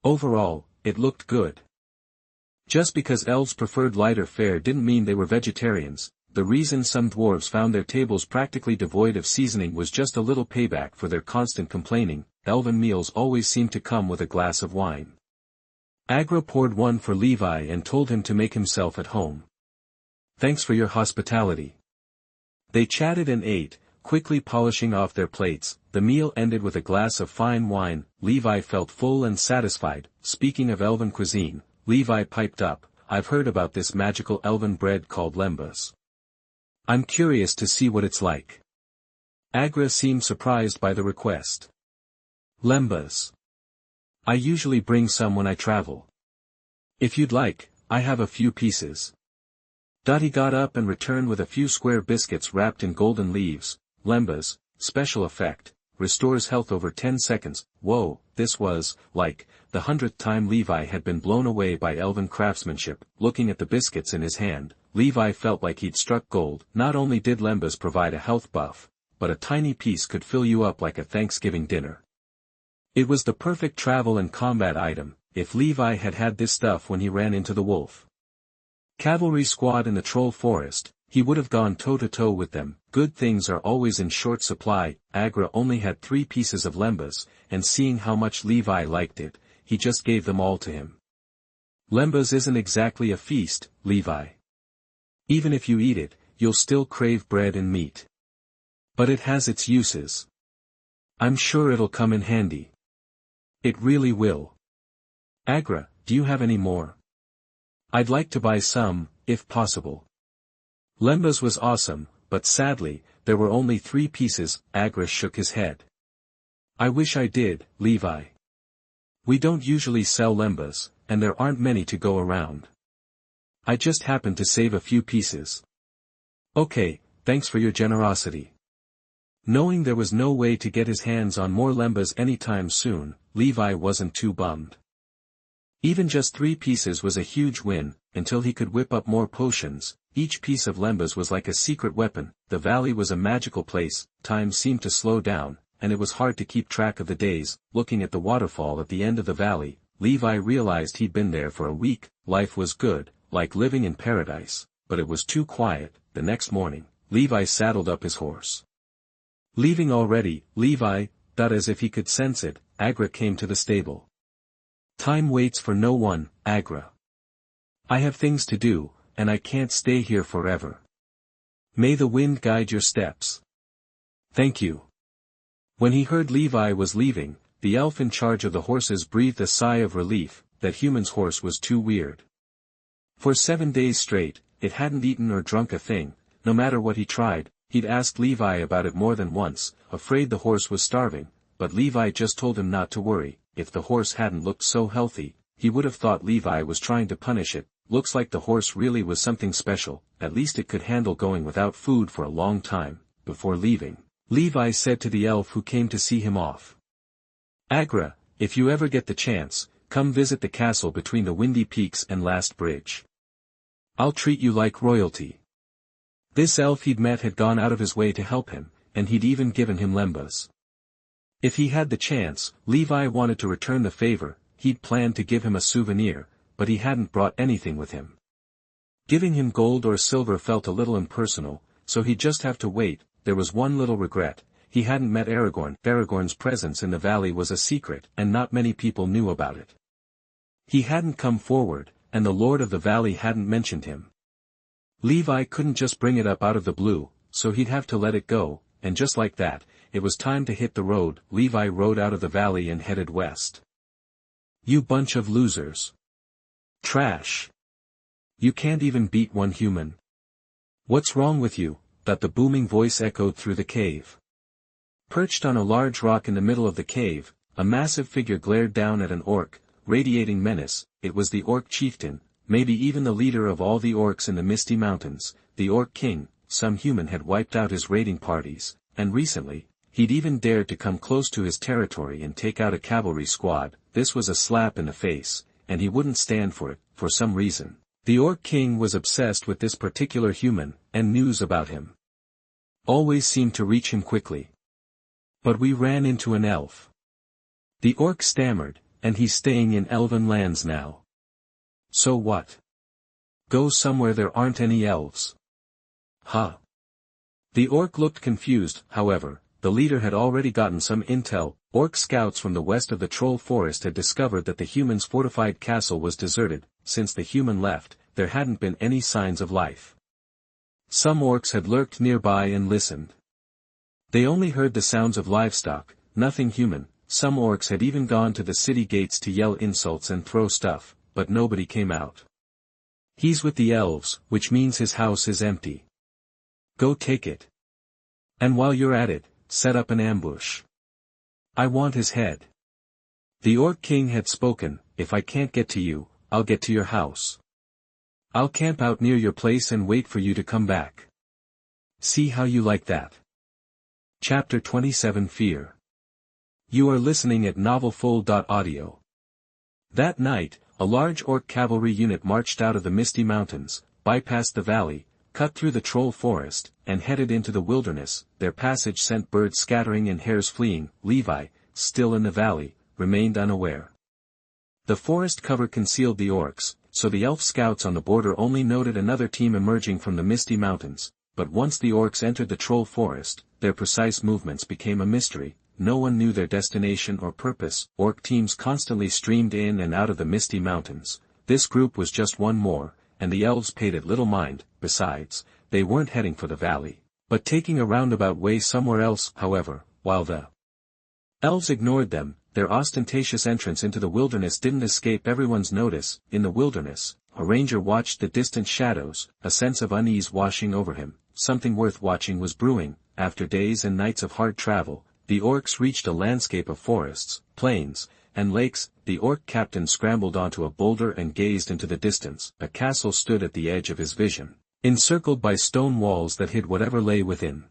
Overall, it looked good. Just because elves preferred lighter fare didn't mean they were vegetarians. The reason some dwarves found their tables practically devoid of seasoning was just a little payback for their constant complaining. Elven meals always seemed to come with a glass of wine. Ogre poured one for Levi and told him to make himself at home. Thanks for your hospitality. They chatted and ate, quickly polishing off their plates. The meal ended with a glass of fine wine. Levi felt full and satisfied. Speaking of elven cuisine, Levi piped up, I've heard about this magical elven bread called lembas. I'm curious to see what it's like. Ogre seemed surprised by the request. Lembas. I usually bring some when I travel. If you'd like, I have a few pieces. He got up and returned with a few square biscuits wrapped in golden leaves. Lembas, special effect, restores health over 10 seconds. Whoa, this was, like, the 100th time Levi had been blown away by elven craftsmanship. Looking at the biscuits in his hand, Levi felt like he'd struck gold. Not only did Lembas provide a health buff, but a tiny piece could fill you up like a Thanksgiving dinner. It was the perfect travel and combat item, if Levi had had this stuff when he ran into the wolf cavalry squad in the troll forest. He would have gone toe-to-toe with them. Good things are always in short supply. Ogre only had 3 pieces of Lembas, and seeing how much Levi liked it, he just gave them all to him. Lembas isn't exactly a feast, Levi. Even if you eat it, you'll still crave bread and meat. But it has its uses. I'm sure it'll come in handy. It really will. Ogre, do you have any more? I'd like to buy some, if possible. Lembas was awesome, but sadly, there were only 3 pieces. Ogre shook his head. I wish I did, Levi. We don't usually sell Lembas, and there aren't many to go around. I just happened to save a few pieces. Okay, thanks for your generosity. Knowing there was no way to get his hands on more Lembas anytime soon, Levi wasn't too bummed. Even just 3 pieces was a huge win, until he could whip up more potions. Each piece of Lembas was like a secret weapon. The valley was a magical place, time seemed to slow down, and it was hard to keep track of the days. Looking at the waterfall at the end of the valley, Levi realized he'd been there for a week. Life was good, like living in paradise, but it was too quiet. The next morning, Levi saddled up his horse. Leaving already, Levi, thought as if he could sense it. Ogre came to the stable. Time waits for no one, Ogre. I have things to do, and I can't stay here forever. May the wind guide your steps. Thank you. When he heard Levi was leaving, the elf in charge of the horses breathed a sigh of relief. That human's horse was too weird. For 7 days straight, it hadn't eaten or drunk a thing. No matter what he tried, he'd asked Levi about it more than once, afraid the horse was starving, but Levi just told him not to worry. If the horse hadn't looked so healthy, he would have thought Levi was trying to punish it. Looks like the horse really was something special. At least it could handle going without food for a long time. Before leaving, Levi said to the elf who came to see him off. Ogre, if you ever get the chance, come visit the castle between the Windy Peaks and Last Bridge. I'll treat you like royalty. This elf he'd met had gone out of his way to help him, and he'd even given him Lembas. If he had the chance, Levi wanted to return the favor. He'd planned to give him a souvenir, but he hadn't brought anything with him. Giving him gold or silver felt a little impersonal, so he'd just have to wait. There was one little regret. He hadn't met Aragorn. Aragorn's presence in the valley was a secret, and not many people knew about it. He hadn't come forward, and the Lord of the Valley hadn't mentioned him. Levi couldn't just bring it up out of the blue, so he'd have to let it go, and just like that, it was time to hit the road. Levi rode out of the valley and headed west. You bunch of losers. Trash. You can't even beat one human. What's wrong with you? That the booming voice echoed through the cave. Perched on a large rock in the middle of the cave, a massive figure glared down at an orc, radiating menace. It was the orc chieftain, maybe even the leader of all the orcs in the Misty Mountains, the Orc King. Some human had wiped out his raiding parties, and recently, he'd even dared to come close to his territory and take out a cavalry squad. This was a slap in the face, and he wouldn't stand for it. For some reason, the Orc King was obsessed with this particular human, and news about him always seemed to reach him quickly. But we ran into an elf. The orc stammered, and he's staying in elven lands now. So what? Go somewhere there aren't any elves. Huh? The orc looked confused. However, the leader had already gotten some intel. Orc scouts from the west of the troll forest had discovered that the human's fortified castle was deserted. Since the human left, there hadn't been any signs of life. Some orcs had lurked nearby and listened. They only heard the sounds of livestock, nothing human. Some orcs had even gone to the city gates to yell insults and throw stuff, but nobody came out. He's with the elves, which means his house is empty. Go take it. And while you're at it, set up an ambush. I want his head. The Orc King had spoken. If I can't get to you, I'll get to your house. I'll camp out near your place and wait for you to come back. See how you like that. Chapter 27 Fear. You are listening at NovelFull.audio. That night, a large orc cavalry unit marched out of the Misty Mountains, bypassed the valley, cut through the troll forest, and headed into the wilderness. Their passage sent birds scattering and hares fleeing. Levi, still in the valley, remained unaware. The forest cover concealed the orcs, so the elf scouts on the border only noted another team emerging from the Misty Mountains, but once the orcs entered the troll forest, their precise movements became a mystery. No one knew their destination or purpose. Orc teams constantly streamed in and out of the Misty Mountains. This group was just one more, and the elves paid it little mind. Besides, they weren't heading for the valley, but taking a roundabout way somewhere else. However, while the elves ignored them, their ostentatious entrance into the wilderness didn't escape everyone's notice. In the wilderness, a ranger watched the distant shadows, a sense of unease washing over him. Something worth watching was brewing. After days and nights of hard travel, the orcs reached a landscape of forests, plains, and lakes. The orc captain scrambled onto a boulder and gazed into the distance. A castle stood at the edge of his vision, encircled by stone walls that hid whatever lay within.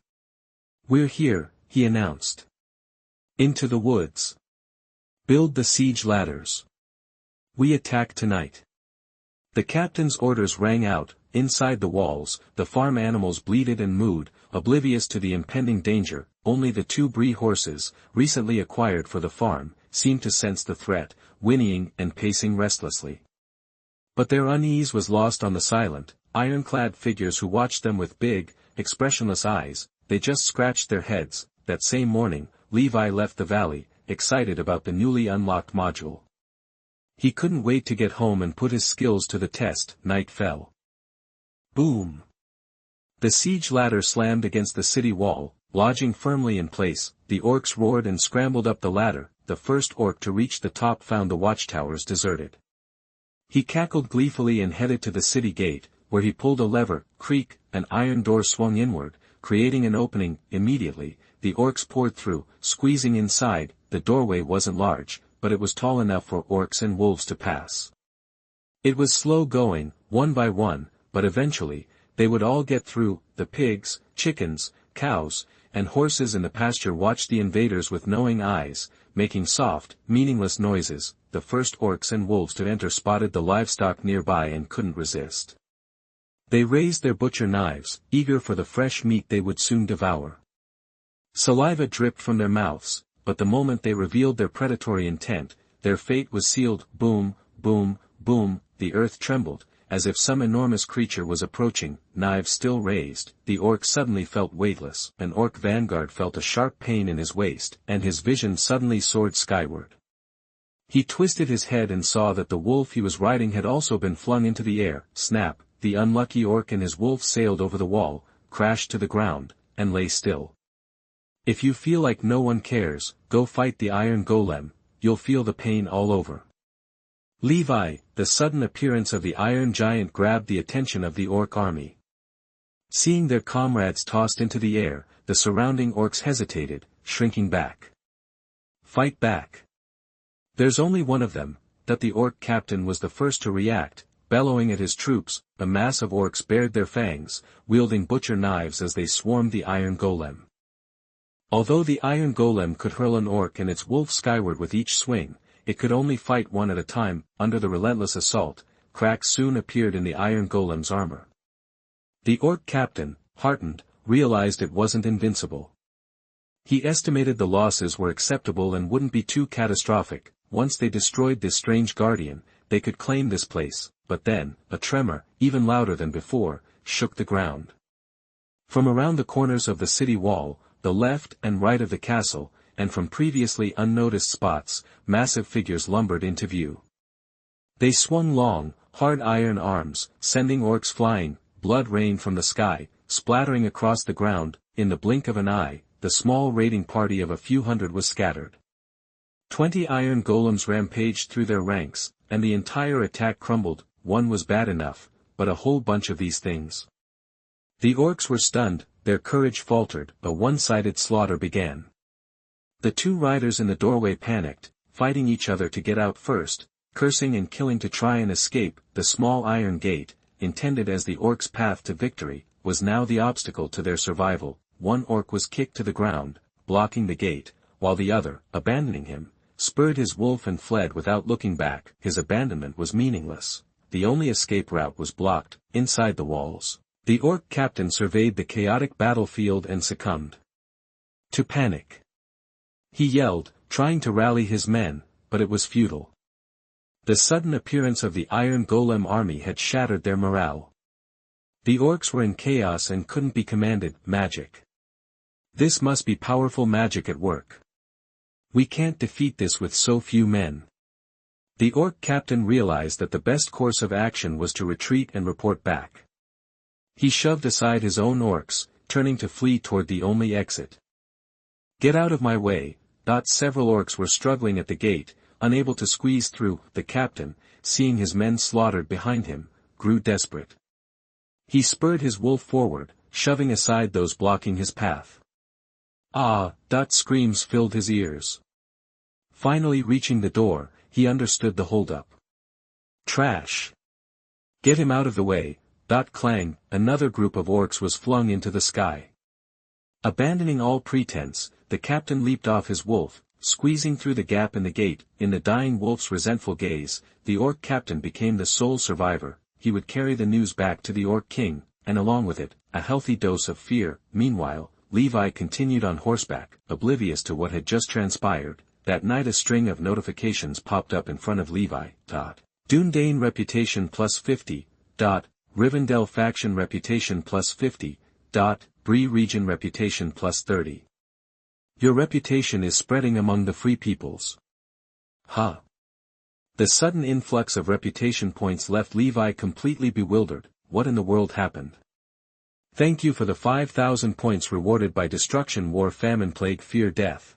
"We're here," he announced. "Into the woods. Build the siege ladders. We attack tonight." The captain's orders rang out. Inside the walls, the farm animals bleated and mooed, oblivious to the impending danger. Only the two Bree horses, recently acquired for the farm, seemed to sense the threat, whinnying and pacing restlessly. But their unease was lost on the silent, ironclad figures who watched them with big, expressionless eyes. They just scratched their heads. That same morning, Levi left the valley, excited about the newly unlocked module. He couldn't wait to get home and put his skills to the test. Night fell. Boom! The siege ladder slammed against the city wall, lodging firmly in place. The orcs roared and scrambled up the ladder. The first orc to reach the top found the watchtowers deserted. He cackled gleefully and headed to the city gate, where he pulled a lever. Creak, an iron door swung inward, creating an opening. Immediately, the orcs poured through, squeezing inside. The doorway wasn't large, but it was tall enough for orcs and wolves to pass. It was slow going, one by one, but eventually, they would all get through. The pigs, chickens, cows, and horses in the pasture watched the invaders with knowing eyes, making soft, meaningless noises. The first orcs and wolves to enter spotted the livestock nearby and couldn't resist. They raised their butcher knives, eager for the fresh meat they would soon devour. Saliva dripped from their mouths, but the moment they revealed their predatory intent, their fate was sealed. Boom, boom, boom, the earth trembled, as if some enormous creature was approaching. Knives still raised, the orc suddenly felt weightless. An orc vanguard felt a sharp pain in his waist, and his vision suddenly soared skyward. He twisted his head and saw that the wolf he was riding had also been flung into the air. Snap, the unlucky orc and his wolf sailed over the wall, crashed to the ground, and lay still. If you feel like no one cares, go fight the iron golem. You'll feel the pain all over. Levi, the sudden appearance of the iron giant grabbed the attention of the orc army. Seeing their comrades tossed into the air, the surrounding orcs hesitated, shrinking back. Fight back. There's only one of them. That the orc captain was the first to react, bellowing at his troops. A mass of orcs bared their fangs, wielding butcher knives as they swarmed the iron golem. Although the iron golem could hurl an orc and its wolf skyward with each swing, it could only fight one at a time. Under the relentless assault, cracks soon appeared in the iron golem's armor. The orc captain, heartened, realized it wasn't invincible. He estimated the losses were acceptable and wouldn't be too catastrophic. Once they destroyed this strange guardian, they could claim this place. But then, a tremor, even louder than before, shook the ground. From around the corners of the city wall, the left and right of the castle, and from previously unnoticed spots, massive figures lumbered into view. They swung long, hard iron arms, sending orcs flying. Blood rained from the sky, splattering across the ground. In the blink of an eye, the small raiding party of a few hundred was scattered. 20 iron golems rampaged through their ranks, and the entire attack crumbled. One was bad enough, but a whole bunch of these things. The orcs were stunned, their courage faltered. A one-sided slaughter began. The two riders in the doorway panicked, fighting each other to get out first, cursing and killing to try and escape. The small iron gate, intended as the orcs' path to victory, was now the obstacle to their survival. One orc was kicked to the ground, blocking the gate, while the other, abandoning him, spurred his wolf and fled without looking back. His abandonment was meaningless. The only escape route was blocked, inside the walls. The orc captain surveyed the chaotic battlefield and succumbed to panic. He yelled, trying to rally his men, but it was futile. The sudden appearance of the Iron Golem army had shattered their morale. The orcs were in chaos and couldn't be commanded. Magic. This must be powerful magic at work. We can't defeat this with so few men. The orc captain realized that the best course of action was to retreat and report back. He shoved aside his own orcs, turning to flee toward the only exit. Get out of my way. Several orcs were struggling at the gate, unable to squeeze through. The captain, seeing his men slaughtered behind him, grew desperate. He spurred his wolf forward, shoving aside those blocking his path. Screams filled his ears. Finally reaching the door, he understood the holdup. Trash! Get him out of the way. Clang, another group of orcs was flung into the sky. Abandoning all pretense, the captain leaped off his wolf, squeezing through the gap in the gate. In the dying wolf's resentful gaze, the orc captain became the sole survivor. He would carry the news back to the orc king, and along with it, a healthy dose of fear. Meanwhile, Levi continued on horseback, oblivious to what had just transpired. That night a string of notifications popped up in front of Levi. Dúnedain reputation plus 50. Rivendell faction reputation plus 50. Bree region reputation plus 30. Your reputation is spreading among the free peoples. The sudden influx of reputation points left Levi completely bewildered. What in the world happened? Thank you for the 5,000 points rewarded by destruction, war, famine, plague, fear, death.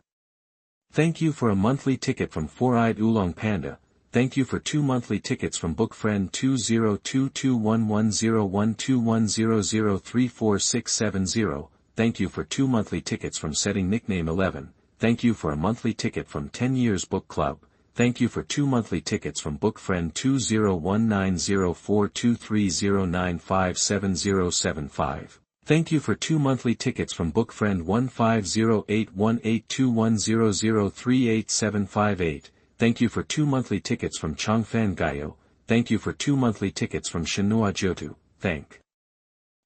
Thank you for a monthly ticket from Four-Eyed Oolong Panda. Thank you for 2 monthly tickets from Bookfriend 202211012100346670. Thank you for 2 monthly tickets from Setting Nickname 11. Thank you for a monthly ticket from 10 Years Book Club. Thank you for 2 monthly tickets from Bookfriend 2019042309577075. Thank you for 2 monthly tickets from Bookfriend 1508182100387858. Thank you for 2 monthly tickets from Chongfan Gayo. Thank you for 2 monthly tickets from Shinua Jotu. Thank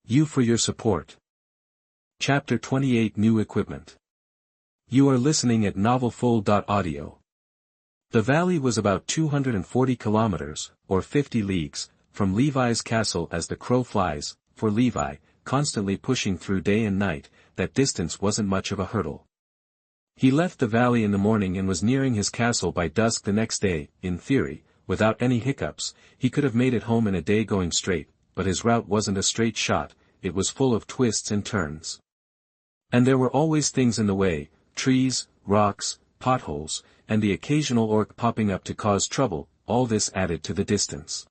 you for your support. Chapter 28 New Equipment. You are listening at novelfull.audio. The valley was about 240 kilometers, or 50 leagues, from Levi's castle. As the crow flies. For Levi, constantly pushing through day and night, that distance wasn't much of a hurdle. He left the valley in the morning and was nearing his castle by dusk the next day. In theory, without any hiccups, he could have made it home in a day going straight, but his route wasn't a straight shot. It was full of twists and turns. And there were always things in the way: trees, rocks, potholes, and the occasional orc popping up to cause trouble. All this added to the distance.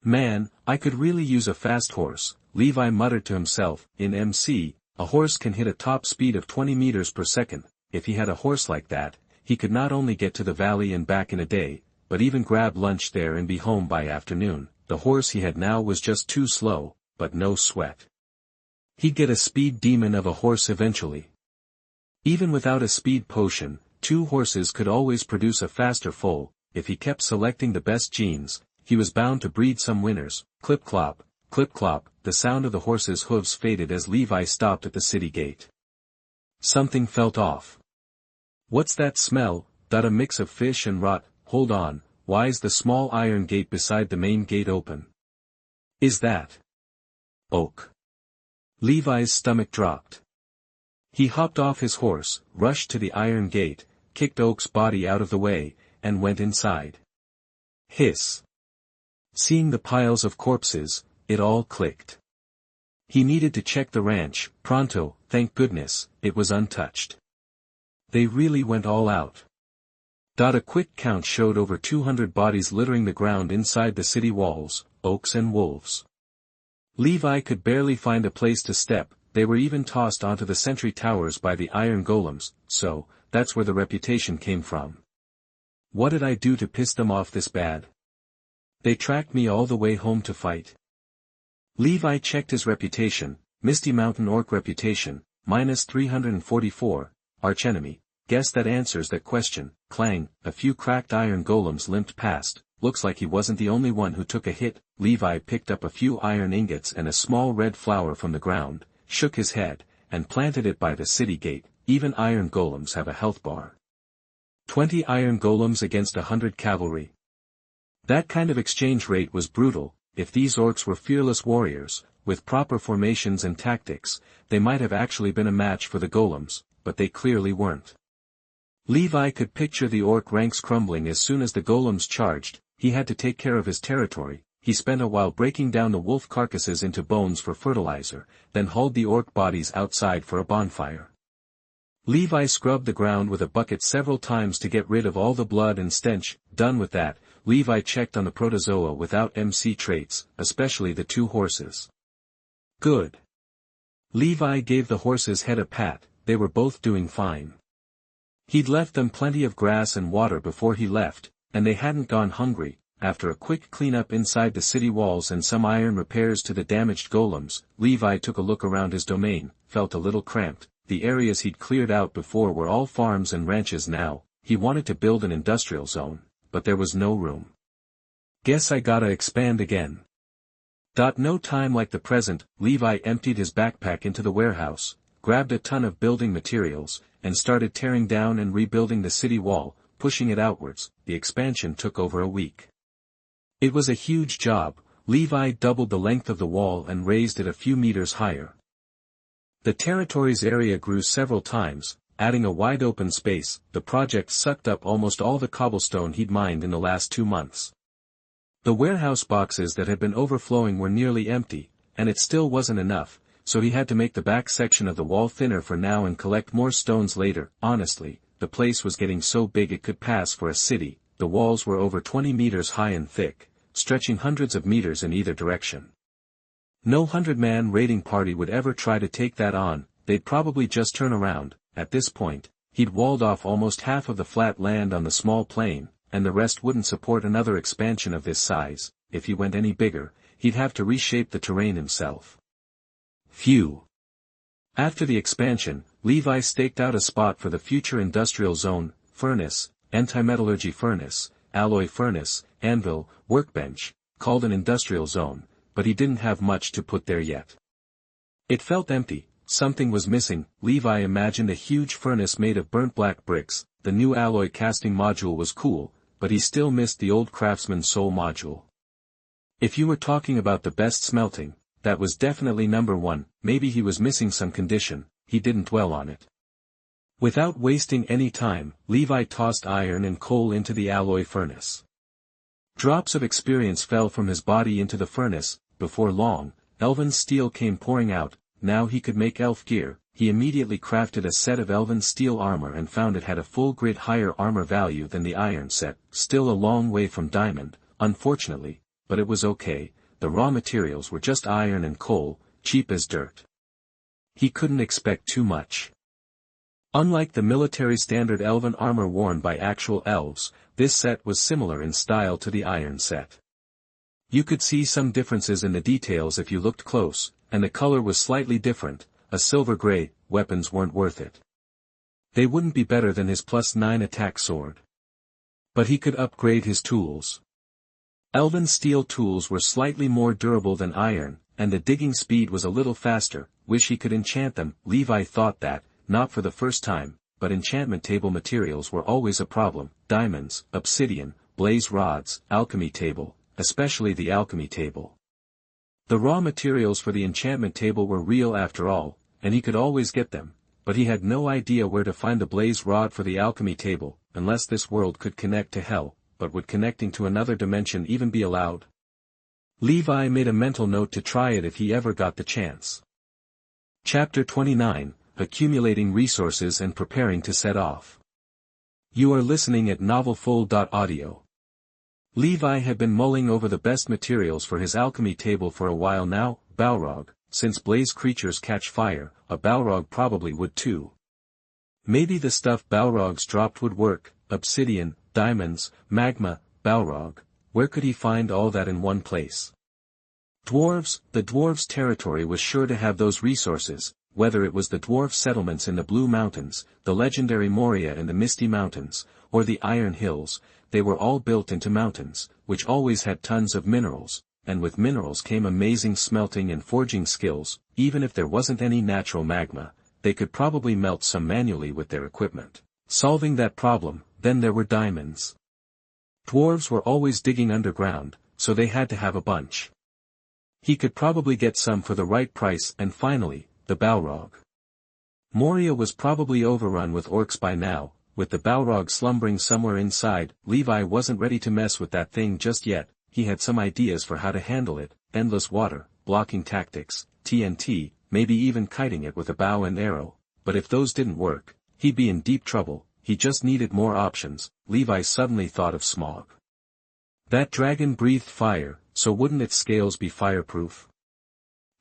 Man, I could really use a fast horse, Levi muttered to himself. In MC, a horse can hit a top speed of 20 meters per second. If he had a horse like that, he could not only get to the valley and back in a day, but even grab lunch there and be home by afternoon. The horse he had now was just too slow, but no sweat. He'd get a speed demon of a horse eventually. Even without a speed potion, 2 horses could always produce a faster foal. If he kept selecting the best genes, he was bound to breed some winners. Clip-clop, clip-clop, the sound of the horse's hooves faded as Levi stopped at the city gate. Something felt off. What's that smell? A mix of fish and rot. Hold on, why's the small iron gate beside the main gate open? Is that Oak? Levi's stomach dropped. He hopped off his horse, rushed to the iron gate, kicked Oak's body out of the way, and went inside. Hiss. Seeing the piles of corpses, it all clicked. He needed to check the ranch. Pronto, thank goodness, it was untouched. They really went all out. A quick count showed over 200 bodies littering the ground inside the city walls, oaks and wolves. Levi could barely find a place to step. They were even tossed onto the sentry towers by the iron golems. So, that's where the reputation came from. What did I do to piss them off this bad? They tracked me all the way home to fight. Levi checked his reputation. Misty Mountain Orc reputation, -344, archenemy. Guess that answers that question. Clang, a few cracked iron golems limped past. Looks like he wasn't the only one who took a hit. Levi picked up a few iron ingots and a small red flower from the ground, shook his head, and planted it by the city gate. Even iron golems have a health bar. 20 iron golems against 100 cavalry. That kind of exchange rate was brutal. If these orcs were fearless warriors, with proper formations and tactics, they might have actually been a match for the golems, but they clearly weren't. Levi could picture the orc ranks crumbling as soon as the golems charged. He had to take care of his territory. He spent a while breaking down the wolf carcasses into bones for fertilizer, then hauled the orc bodies outside for a bonfire. Levi scrubbed the ground with a bucket several times to get rid of all the blood and stench. Done with that, Levi checked on the protozoa without MC traits, especially the 2 horses. Good. Levi gave the horses' head a pat. They were both doing fine. He'd left them plenty of grass and water before he left, and they hadn't gone hungry. After a quick cleanup inside the city walls and some iron repairs to the damaged golems, Levi took a look around his domain, felt a little cramped. The areas he'd cleared out before were all farms and ranches now. He wanted to build an industrial zone, but there was no room. Guess I gotta expand again. No time like the present. Levi emptied his backpack into the warehouse, grabbed a ton of building materials, and started tearing down and rebuilding the city wall, pushing it outwards. The expansion took over a week. It was a huge job. Levi doubled the length of the wall and raised it a few meters higher. The territory's area grew several times, adding a wide open space. The project sucked up almost all the cobblestone he'd mined in the last 2 months. The warehouse boxes that had been overflowing were nearly empty, and it still wasn't enough, so he had to make the back section of the wall thinner for now and collect more stones later. Honestly, the place was getting so big it could pass for a city. The walls were over 20 meters high and thick, stretching hundreds of meters in either direction. No 100-man raiding party would ever try to take that on. They'd probably just turn around. At this point, he'd walled off almost half of the flat land on the small plain, and the rest wouldn't support another expansion of this size. If he went any bigger, he'd have to reshape the terrain himself. Phew. After the expansion, Levi staked out a spot for the future industrial zone: furnace, anti-metallurgy furnace, alloy furnace, anvil, workbench, called an industrial zone, but he didn't have much to put there yet. It felt empty. Something was missing. Levi imagined a huge furnace made of burnt black bricks. The new alloy casting module was cool, but he still missed the old craftsman's soul module. If you were talking about the best smelting, that was definitely number 1. Maybe he was missing some condition. He didn't dwell on it. Without wasting any time, Levi tossed iron and coal into the alloy furnace. Drops of experience fell from his body into the furnace. Before long, elven steel came pouring out. Now he could make elf gear. He immediately crafted a set of elven steel armor and found it had a full grit higher armor value than the iron set. Still a long way from diamond, unfortunately, but it was okay. The raw materials were just iron and coal, cheap as dirt. He couldn't expect too much. Unlike the military standard elven armor worn by actual elves, this set was similar in style to the iron set. You could see some differences in the details if you looked close, and the color was slightly different, a silver gray. Weapons weren't worth it. They wouldn't be better than his +9 attack sword. But he could upgrade his tools. Elven steel tools were slightly more durable than iron, and the digging speed was a little faster. Wish he could enchant them. Levi thought that, not for the first time, but enchantment table materials were always a problem. Diamonds, obsidian, blaze rods, alchemy table, especially the alchemy table. The raw materials for the enchantment table were real after all, and he could always get them, but he had no idea where to find the blaze rod for the alchemy table, unless this world could connect to hell. But would connecting to another dimension even be allowed? Levi made a mental note to try it if he ever got the chance. Chapter 29, Accumulating Resources and Preparing to Set Off. You are listening at novelfull.audio. Levi had been mulling over the best materials for his alchemy table for a while now. Balrog, since blaze creatures catch fire, a Balrog probably would too. Maybe the stuff Balrogs dropped would work: obsidian, diamonds, magma, Balrog. Where could he find all that in one place? Dwarves. The dwarves' territory was sure to have those resources. whether it was the dwarf settlements in the Blue Mountains, the legendary Moria in the Misty Mountains, or the Iron Hills, they were all built into mountains, which always had tons of minerals, and with minerals came amazing smelting and forging skills. Even if there wasn't any natural magma, they could probably melt some manually with their equipment. Solving that problem, then there were diamonds. Dwarves were always digging underground, so they had to have a bunch. He could probably get some for the right price. And finally, the Balrog. Moria was probably overrun with orcs by now, with the Balrog slumbering somewhere inside. Levi wasn't ready to mess with that thing just yet. He had some ideas for how to handle it: endless water, blocking tactics, TNT, maybe even kiting it with a bow and arrow. But if those didn't work, he'd be in deep trouble. He just needed more options. Levi suddenly thought of Smog. That dragon breathed fire, so wouldn't its scales be fireproof?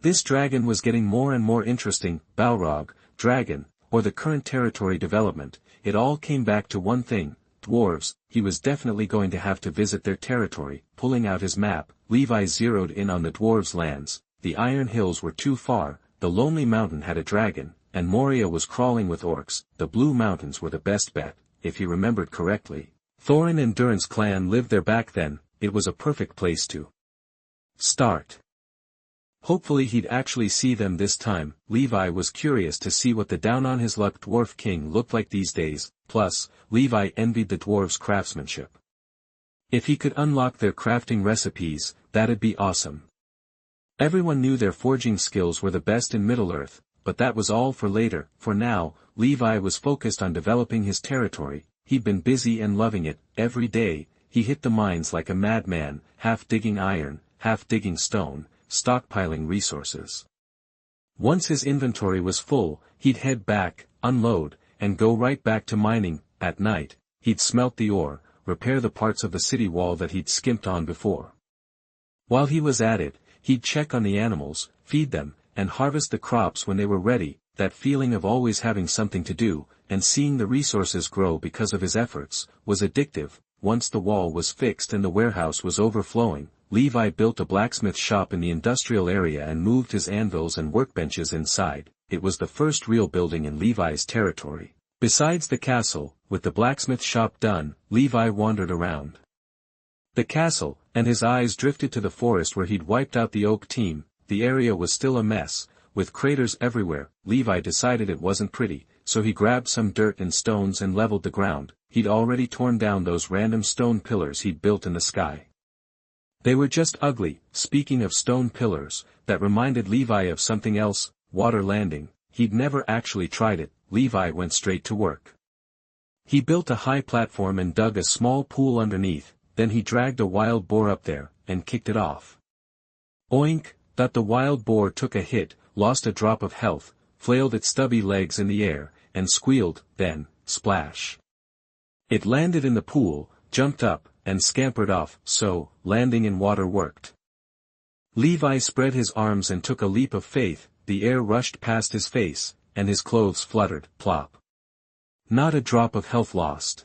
This dragon was getting more and more interesting. Balrog, dragon, or the current territory development, it all came back to one thing: dwarves. He was definitely going to have to visit their territory. Pulling out his map, Levi zeroed in on the dwarves' lands. The Iron Hills were too far, the Lonely Mountain had a dragon, and Moria was crawling with orcs. The Blue Mountains were the best bet, if he remembered correctly. Thorin and Durin's clan lived there back then. It was a perfect place to start. Hopefully he'd actually see them this time. Levi was curious to see what the down-on-his-luck dwarf king looked like these days. Plus, Levi envied the dwarves' craftsmanship. If he could unlock their crafting recipes, that'd be awesome. Everyone knew their forging skills were the best in Middle-earth, but that was all for later. For now, Levi was focused on developing his territory. He'd been busy and loving it. Every day, he hit the mines like a madman, half digging iron, half digging stone, stockpiling resources. Once his inventory was full, he'd head back, unload, and go right back to mining. At night, he'd smelt the ore, repair the parts of the city wall that he'd skimped on before. While he was at it, he'd check on the animals, feed them, and harvest the crops when they were ready. That feeling of always having something to do, and seeing the resources grow because of his efforts, was addictive. Once the wall was fixed and the warehouse was overflowing, Levi built a blacksmith shop in the industrial area and moved his anvils and workbenches inside. It was the first real building in Levi's territory. Besides the castle, with the blacksmith shop done, Levi wandered around the castle, and his eyes drifted to the forest where he'd wiped out the oak team. The area was still a mess, with craters everywhere. Levi decided it wasn't pretty, so he grabbed some dirt and stones and leveled the ground. He'd already torn down those random stone pillars he'd built in the sky. They were just ugly. Speaking of stone pillars, that reminded Levi of something else: water landing. He'd never actually tried it. Levi went straight to work. He built a high platform and dug a small pool underneath. Then he dragged a wild boar up there, and kicked it off. Oink! That the wild boar took a hit, lost a drop of health, flailed its stubby legs in the air, and squealed. Then, splash! It landed in the pool, jumped up, and scampered off. So, landing in water worked. Levi spread his arms and took a leap of faith. The air rushed past his face, and his clothes fluttered. Plop! Not a drop of health lost.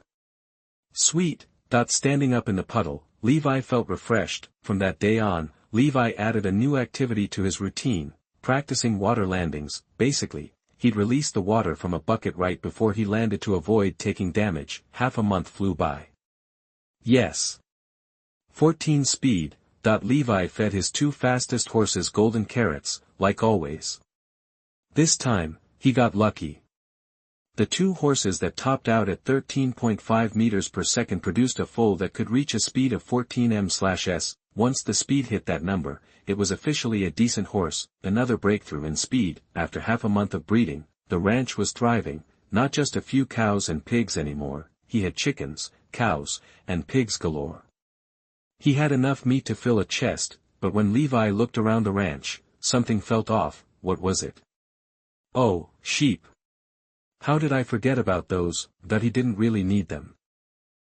Sweet! Standing up in the puddle, Levi felt refreshed. From that day on, Levi added a new activity to his routine: practicing water landings. Basically, he'd release the water from a bucket right before he landed to avoid taking damage. Half a month flew by. Yes. 14 speed. Levi fed his 2 fastest horses golden carrots, like always. This time, he got lucky. The 2 horses that topped out at 13.5 meters per second produced a foal that could reach a speed of 14 m/s. Once the speed hit that number, it was officially a decent horse. Another breakthrough in speed. After half a month of breeding, the ranch was thriving. Not just a few cows and pigs anymore. He had chickens, cows, and pigs galore. He had enough meat to fill a chest, but when Levi looked around the ranch, something felt off. What was it? Oh, sheep. How did I forget about those? That he didn't really need them.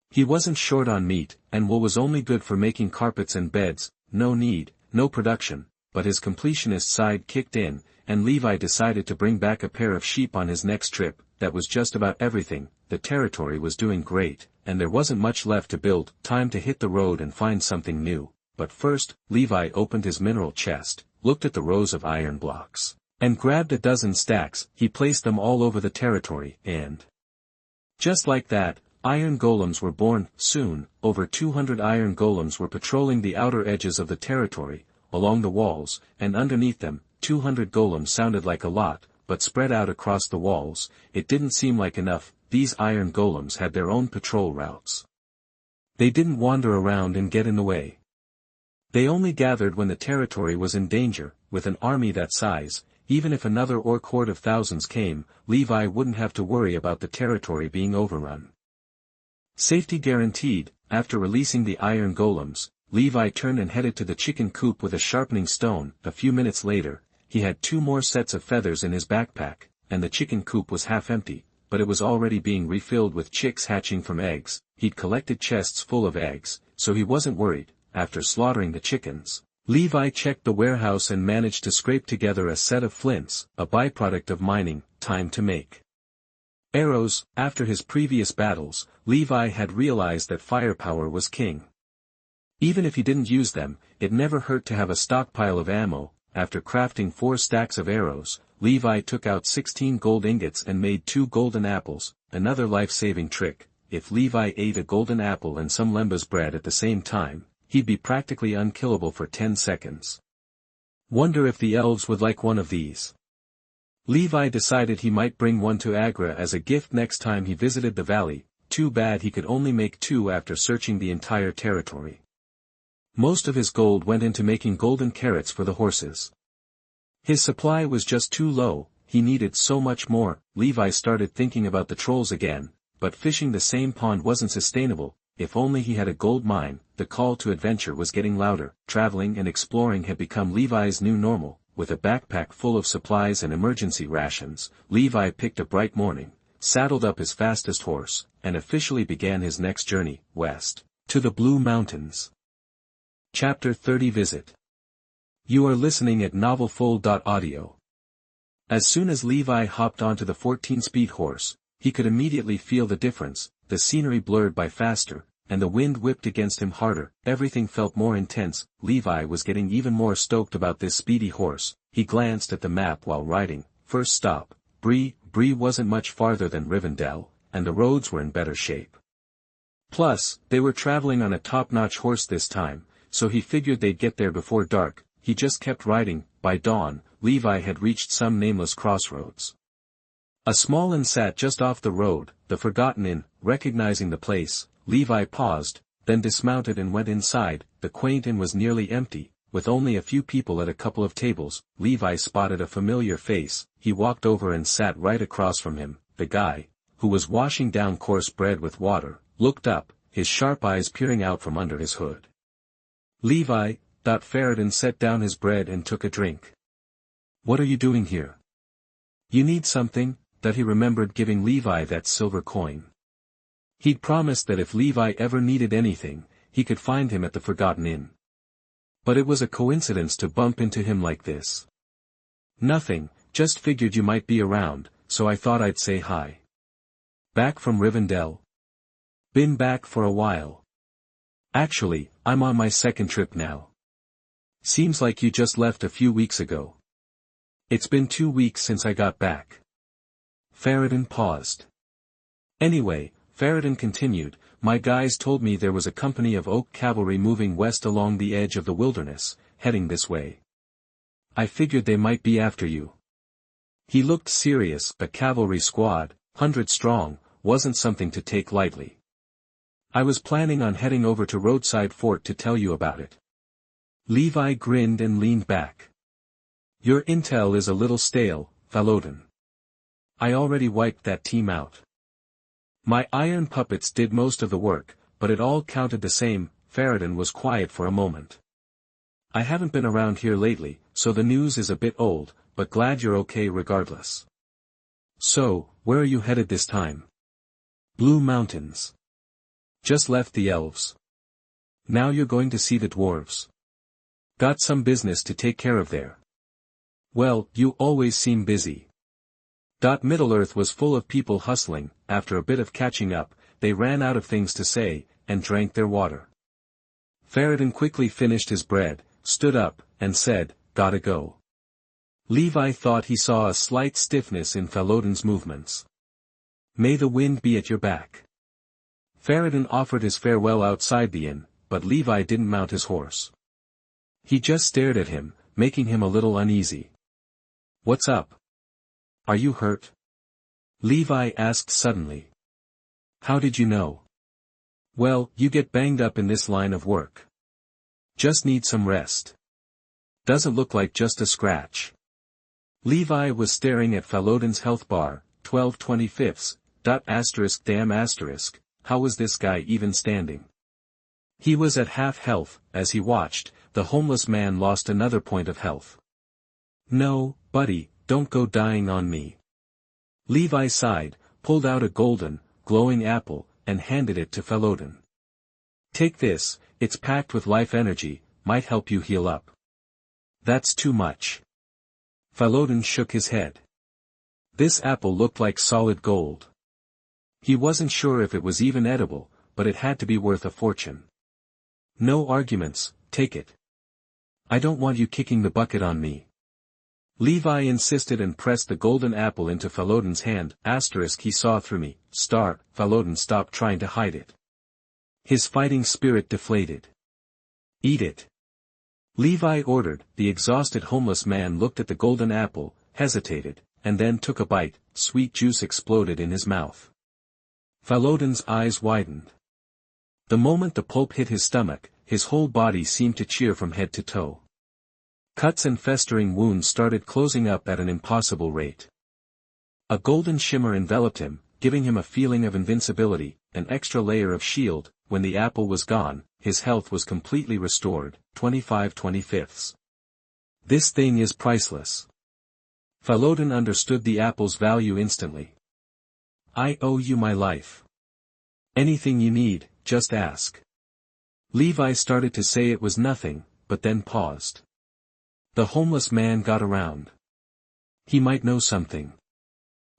He wasn't short on meat, and wool was only good for making carpets and beds. No need, no production. But his completionist side kicked in, and Levi decided to bring back a pair of sheep on his next trip. That was just about everything. The territory was doing great, and there wasn't much left to build. Time to hit the road and find something new. But first, Levi opened his mineral chest, looked at the rows of iron blocks. and grabbed a dozen stacks. He placed them all over the territory, and just like that, iron golems were born. Soon, over 200 iron golems were patrolling the outer edges of the territory, along the walls, and underneath them. 200 golems sounded like a lot, but spread out across the walls, it didn't seem like enough. These iron golems had their own patrol routes. They didn't wander around and get in the way. They only gathered when the territory was in danger. With an army that size, even if another orc horde of thousands came, Levi wouldn't have to worry about the territory being overrun. Safety guaranteed. After releasing the iron golems, Levi turned and headed to the chicken coop with a sharpening stone. A few minutes later, he had 2 more sets of feathers in his backpack, and the chicken coop was half empty, but it was already being refilled with chicks hatching from eggs. He'd collected chests full of eggs, so he wasn't worried. After slaughtering the chickens, Levi checked the warehouse and managed to scrape together a set of flints, a byproduct of mining. Time to make arrows. After his previous battles, Levi had realized that firepower was king. Even if he didn't use them, it never hurt to have a stockpile of ammo. After crafting 4 stacks of arrows, Levi took out 16 gold ingots and made 2 golden apples. Another life-saving trick: if Levi ate a golden apple and some lembas bread at the same time, he'd be practically unkillable for 10 seconds. Wonder if the elves would like one of these. Levi decided he might bring one to Ogre as a gift next time he visited the valley. Too bad he could only make 2 after searching the entire territory. Most of his gold went into making golden carrots for the horses. His supply was just too low, he needed so much more. Levi started thinking about the trolls again, but fishing the same pond wasn't sustainable. If only he had a gold mine. The call to adventure was getting louder. Traveling and exploring had become Levi's new normal. With a backpack full of supplies and emergency rations, Levi picked a bright morning, saddled up his fastest horse, and officially began his next journey, west, to the Blue Mountains. Chapter 30 Visit. You are listening at NovelFull.audio. As soon as Levi hopped onto the 14-speed horse, he could immediately feel the difference. The scenery blurred by faster, and the wind whipped against him harder. Everything felt more intense. Levi was getting even more stoked about this speedy horse. He glanced at the map while riding. First stop, Bree. Bree wasn't much farther than Rivendell, and the roads were in better shape. Plus, they were traveling on a top-notch horse this time, so he figured they'd get there before dark. He just kept riding. By dawn, Levi had reached some nameless crossroads. A small inn sat just off the road, the Forgotten Inn. Recognizing the place, Levi paused, then dismounted and went inside. The quaint inn was nearly empty, with only a few people at a couple of tables. Levi spotted a familiar face. He walked over and sat right across from him. The guy, who was washing down coarse bread with water, looked up, his sharp eyes peering out from under his hood. Levi, thought Farad'n, set down his bread and took a drink. What are you doing here? You need something? That he remembered giving Levi that silver coin. He'd promised that if Levi ever needed anything, he could find him at the Forgotten Inn. But it was a coincidence to bump into him like this. Nothing, just figured you might be around, so I thought I'd say hi. Back from Rivendell? Been back for a while. Actually, I'm on my 2nd trip now. Seems like you just left a few weeks ago. It's been 2 weeks since I got back. Farad'n paused. Anyway, Farad'n continued, my guys told me there was a company of oak cavalry moving west along the edge of the wilderness, heading this way. I figured they might be after you. He looked serious. A cavalry squad, 100 strong, wasn't something to take lightly. I was planning on heading over to Roadside Fort to tell you about it. Levi grinned and leaned back. Your intel is a little stale, Farad'n. I already wiped that team out. My iron puppets did most of the work, but it all counted the same. Farad'n was quiet for a moment. I haven't been around here lately, so the news is a bit old, but glad you're okay regardless. So, where are you headed this time? Blue Mountains. Just left the elves. Now you're going to see the dwarves. Got some business to take care of there. Well, you always seem busy. Middle-earth was full of people hustling. After a bit of catching up, they ran out of things to say, and drank their water. Farad'n quickly finished his bread, stood up, and said, gotta go. Levi thought he saw a slight stiffness in Falodin's movements. May the wind be at your back. Farad'n offered his farewell outside the inn, but Levi didn't mount his horse. He just stared at him, making him a little uneasy. What's up? Are you hurt? Levi asked suddenly. How did you know? Well, you get banged up in this line of work. Just need some rest. Doesn't look like just a scratch. Levi was staring at Falodin's health bar, 12/25. Damn asterisk, how was this guy even standing? He was at half health. As he watched, the homeless man lost another point of health. No, buddy, don't go dying on me. Levi sighed, pulled out a golden, glowing apple, and handed it to Falodin. Take this, it's packed with life energy, might help you heal up. That's too much. Falodin shook his head. This apple looked like solid gold. He wasn't sure if it was even edible, but it had to be worth a fortune. No arguments, take it. I don't want you kicking the bucket on me. Levi insisted and pressed the golden apple into Falodin's hand. He saw through me. Falodin stopped trying to hide it. His fighting spirit deflated. Eat it. Levi ordered. The exhausted homeless man looked at the golden apple, hesitated, and then took a bite. Sweet juice exploded in his mouth. Falodin's eyes widened. The moment the pulp hit his stomach, his whole body seemed to cheer from head to toe. Cuts and festering wounds started closing up at an impossible rate. A golden shimmer enveloped him, giving him a feeling of invincibility, an extra layer of shield. When the apple was gone, his health was completely restored. 25/25. This thing is priceless. Falodin understood the apple's value instantly. I owe you my life. Anything you need, just ask. Levi started to say it was nothing, but then paused. The homeless man got around. He might know something.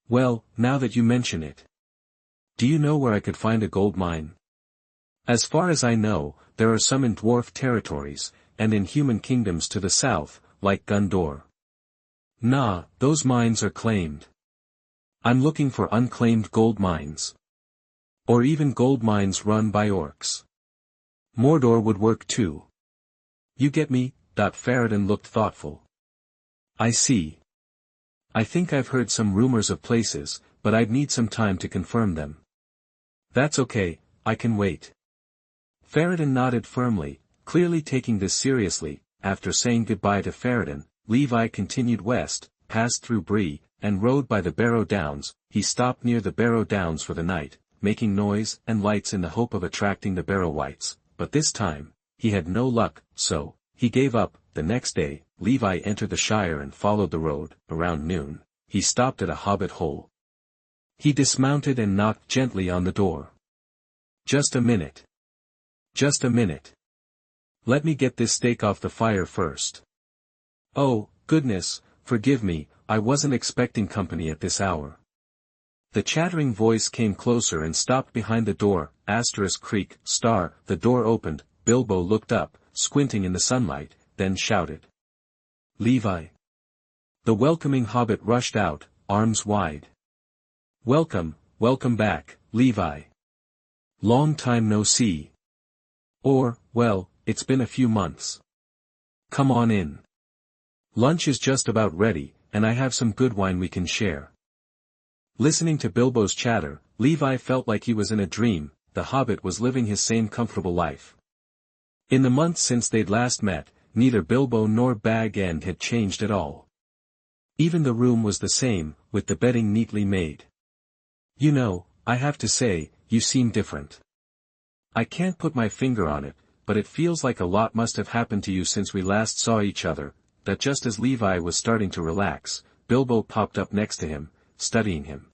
Well, now that you mention it. Do you know where I could find a gold mine? As far as I know, there are some in dwarf territories, and in human kingdoms to the south, like Gundor. Nah, those mines are claimed. I'm looking for unclaimed gold mines. Or even gold mines run by orcs. Mordor would work too. You get me? Farad'n looked thoughtful. I see. I think I've heard some rumors of places, but I'd need some time to confirm them. That's okay, I can wait. Farad'n nodded firmly, clearly taking this seriously. After saying goodbye to Farad'n, Levi continued west, passed through Bree, and rode by the Barrow Downs. He stopped near the Barrow Downs for the night, making noise and lights in the hope of attracting the Barrow-wights, but this time, he had no luck, so he gave up. The next day, Levi entered the Shire and followed the road. Around noon, he stopped at a hobbit hole. He dismounted and knocked gently on the door. Just a minute. Just a minute. Let me get this steak off the fire first. Oh, goodness, forgive me, I wasn't expecting company at this hour. The chattering voice came closer and stopped behind the door. Creak. The door opened. Bilbo looked up, squinting in the sunlight, then shouted. Levi. The welcoming hobbit rushed out, arms wide. Welcome, welcome back, Levi. Long time no see. Or, well, it's been a few months. Come on in. Lunch is just about ready, and I have some good wine we can share. Listening to Bilbo's chatter, Levi felt like he was in a dream. The hobbit was living his same comfortable life. In the months since they'd last met, neither Bilbo nor Bag End had changed at all. Even the room was the same, with the bedding neatly made. You know, I have to say, you seem different. I can't put my finger on it, but it feels like a lot must have happened to you since we last saw each other. That just as Levi was starting to relax, Bilbo popped up next to him, studying him.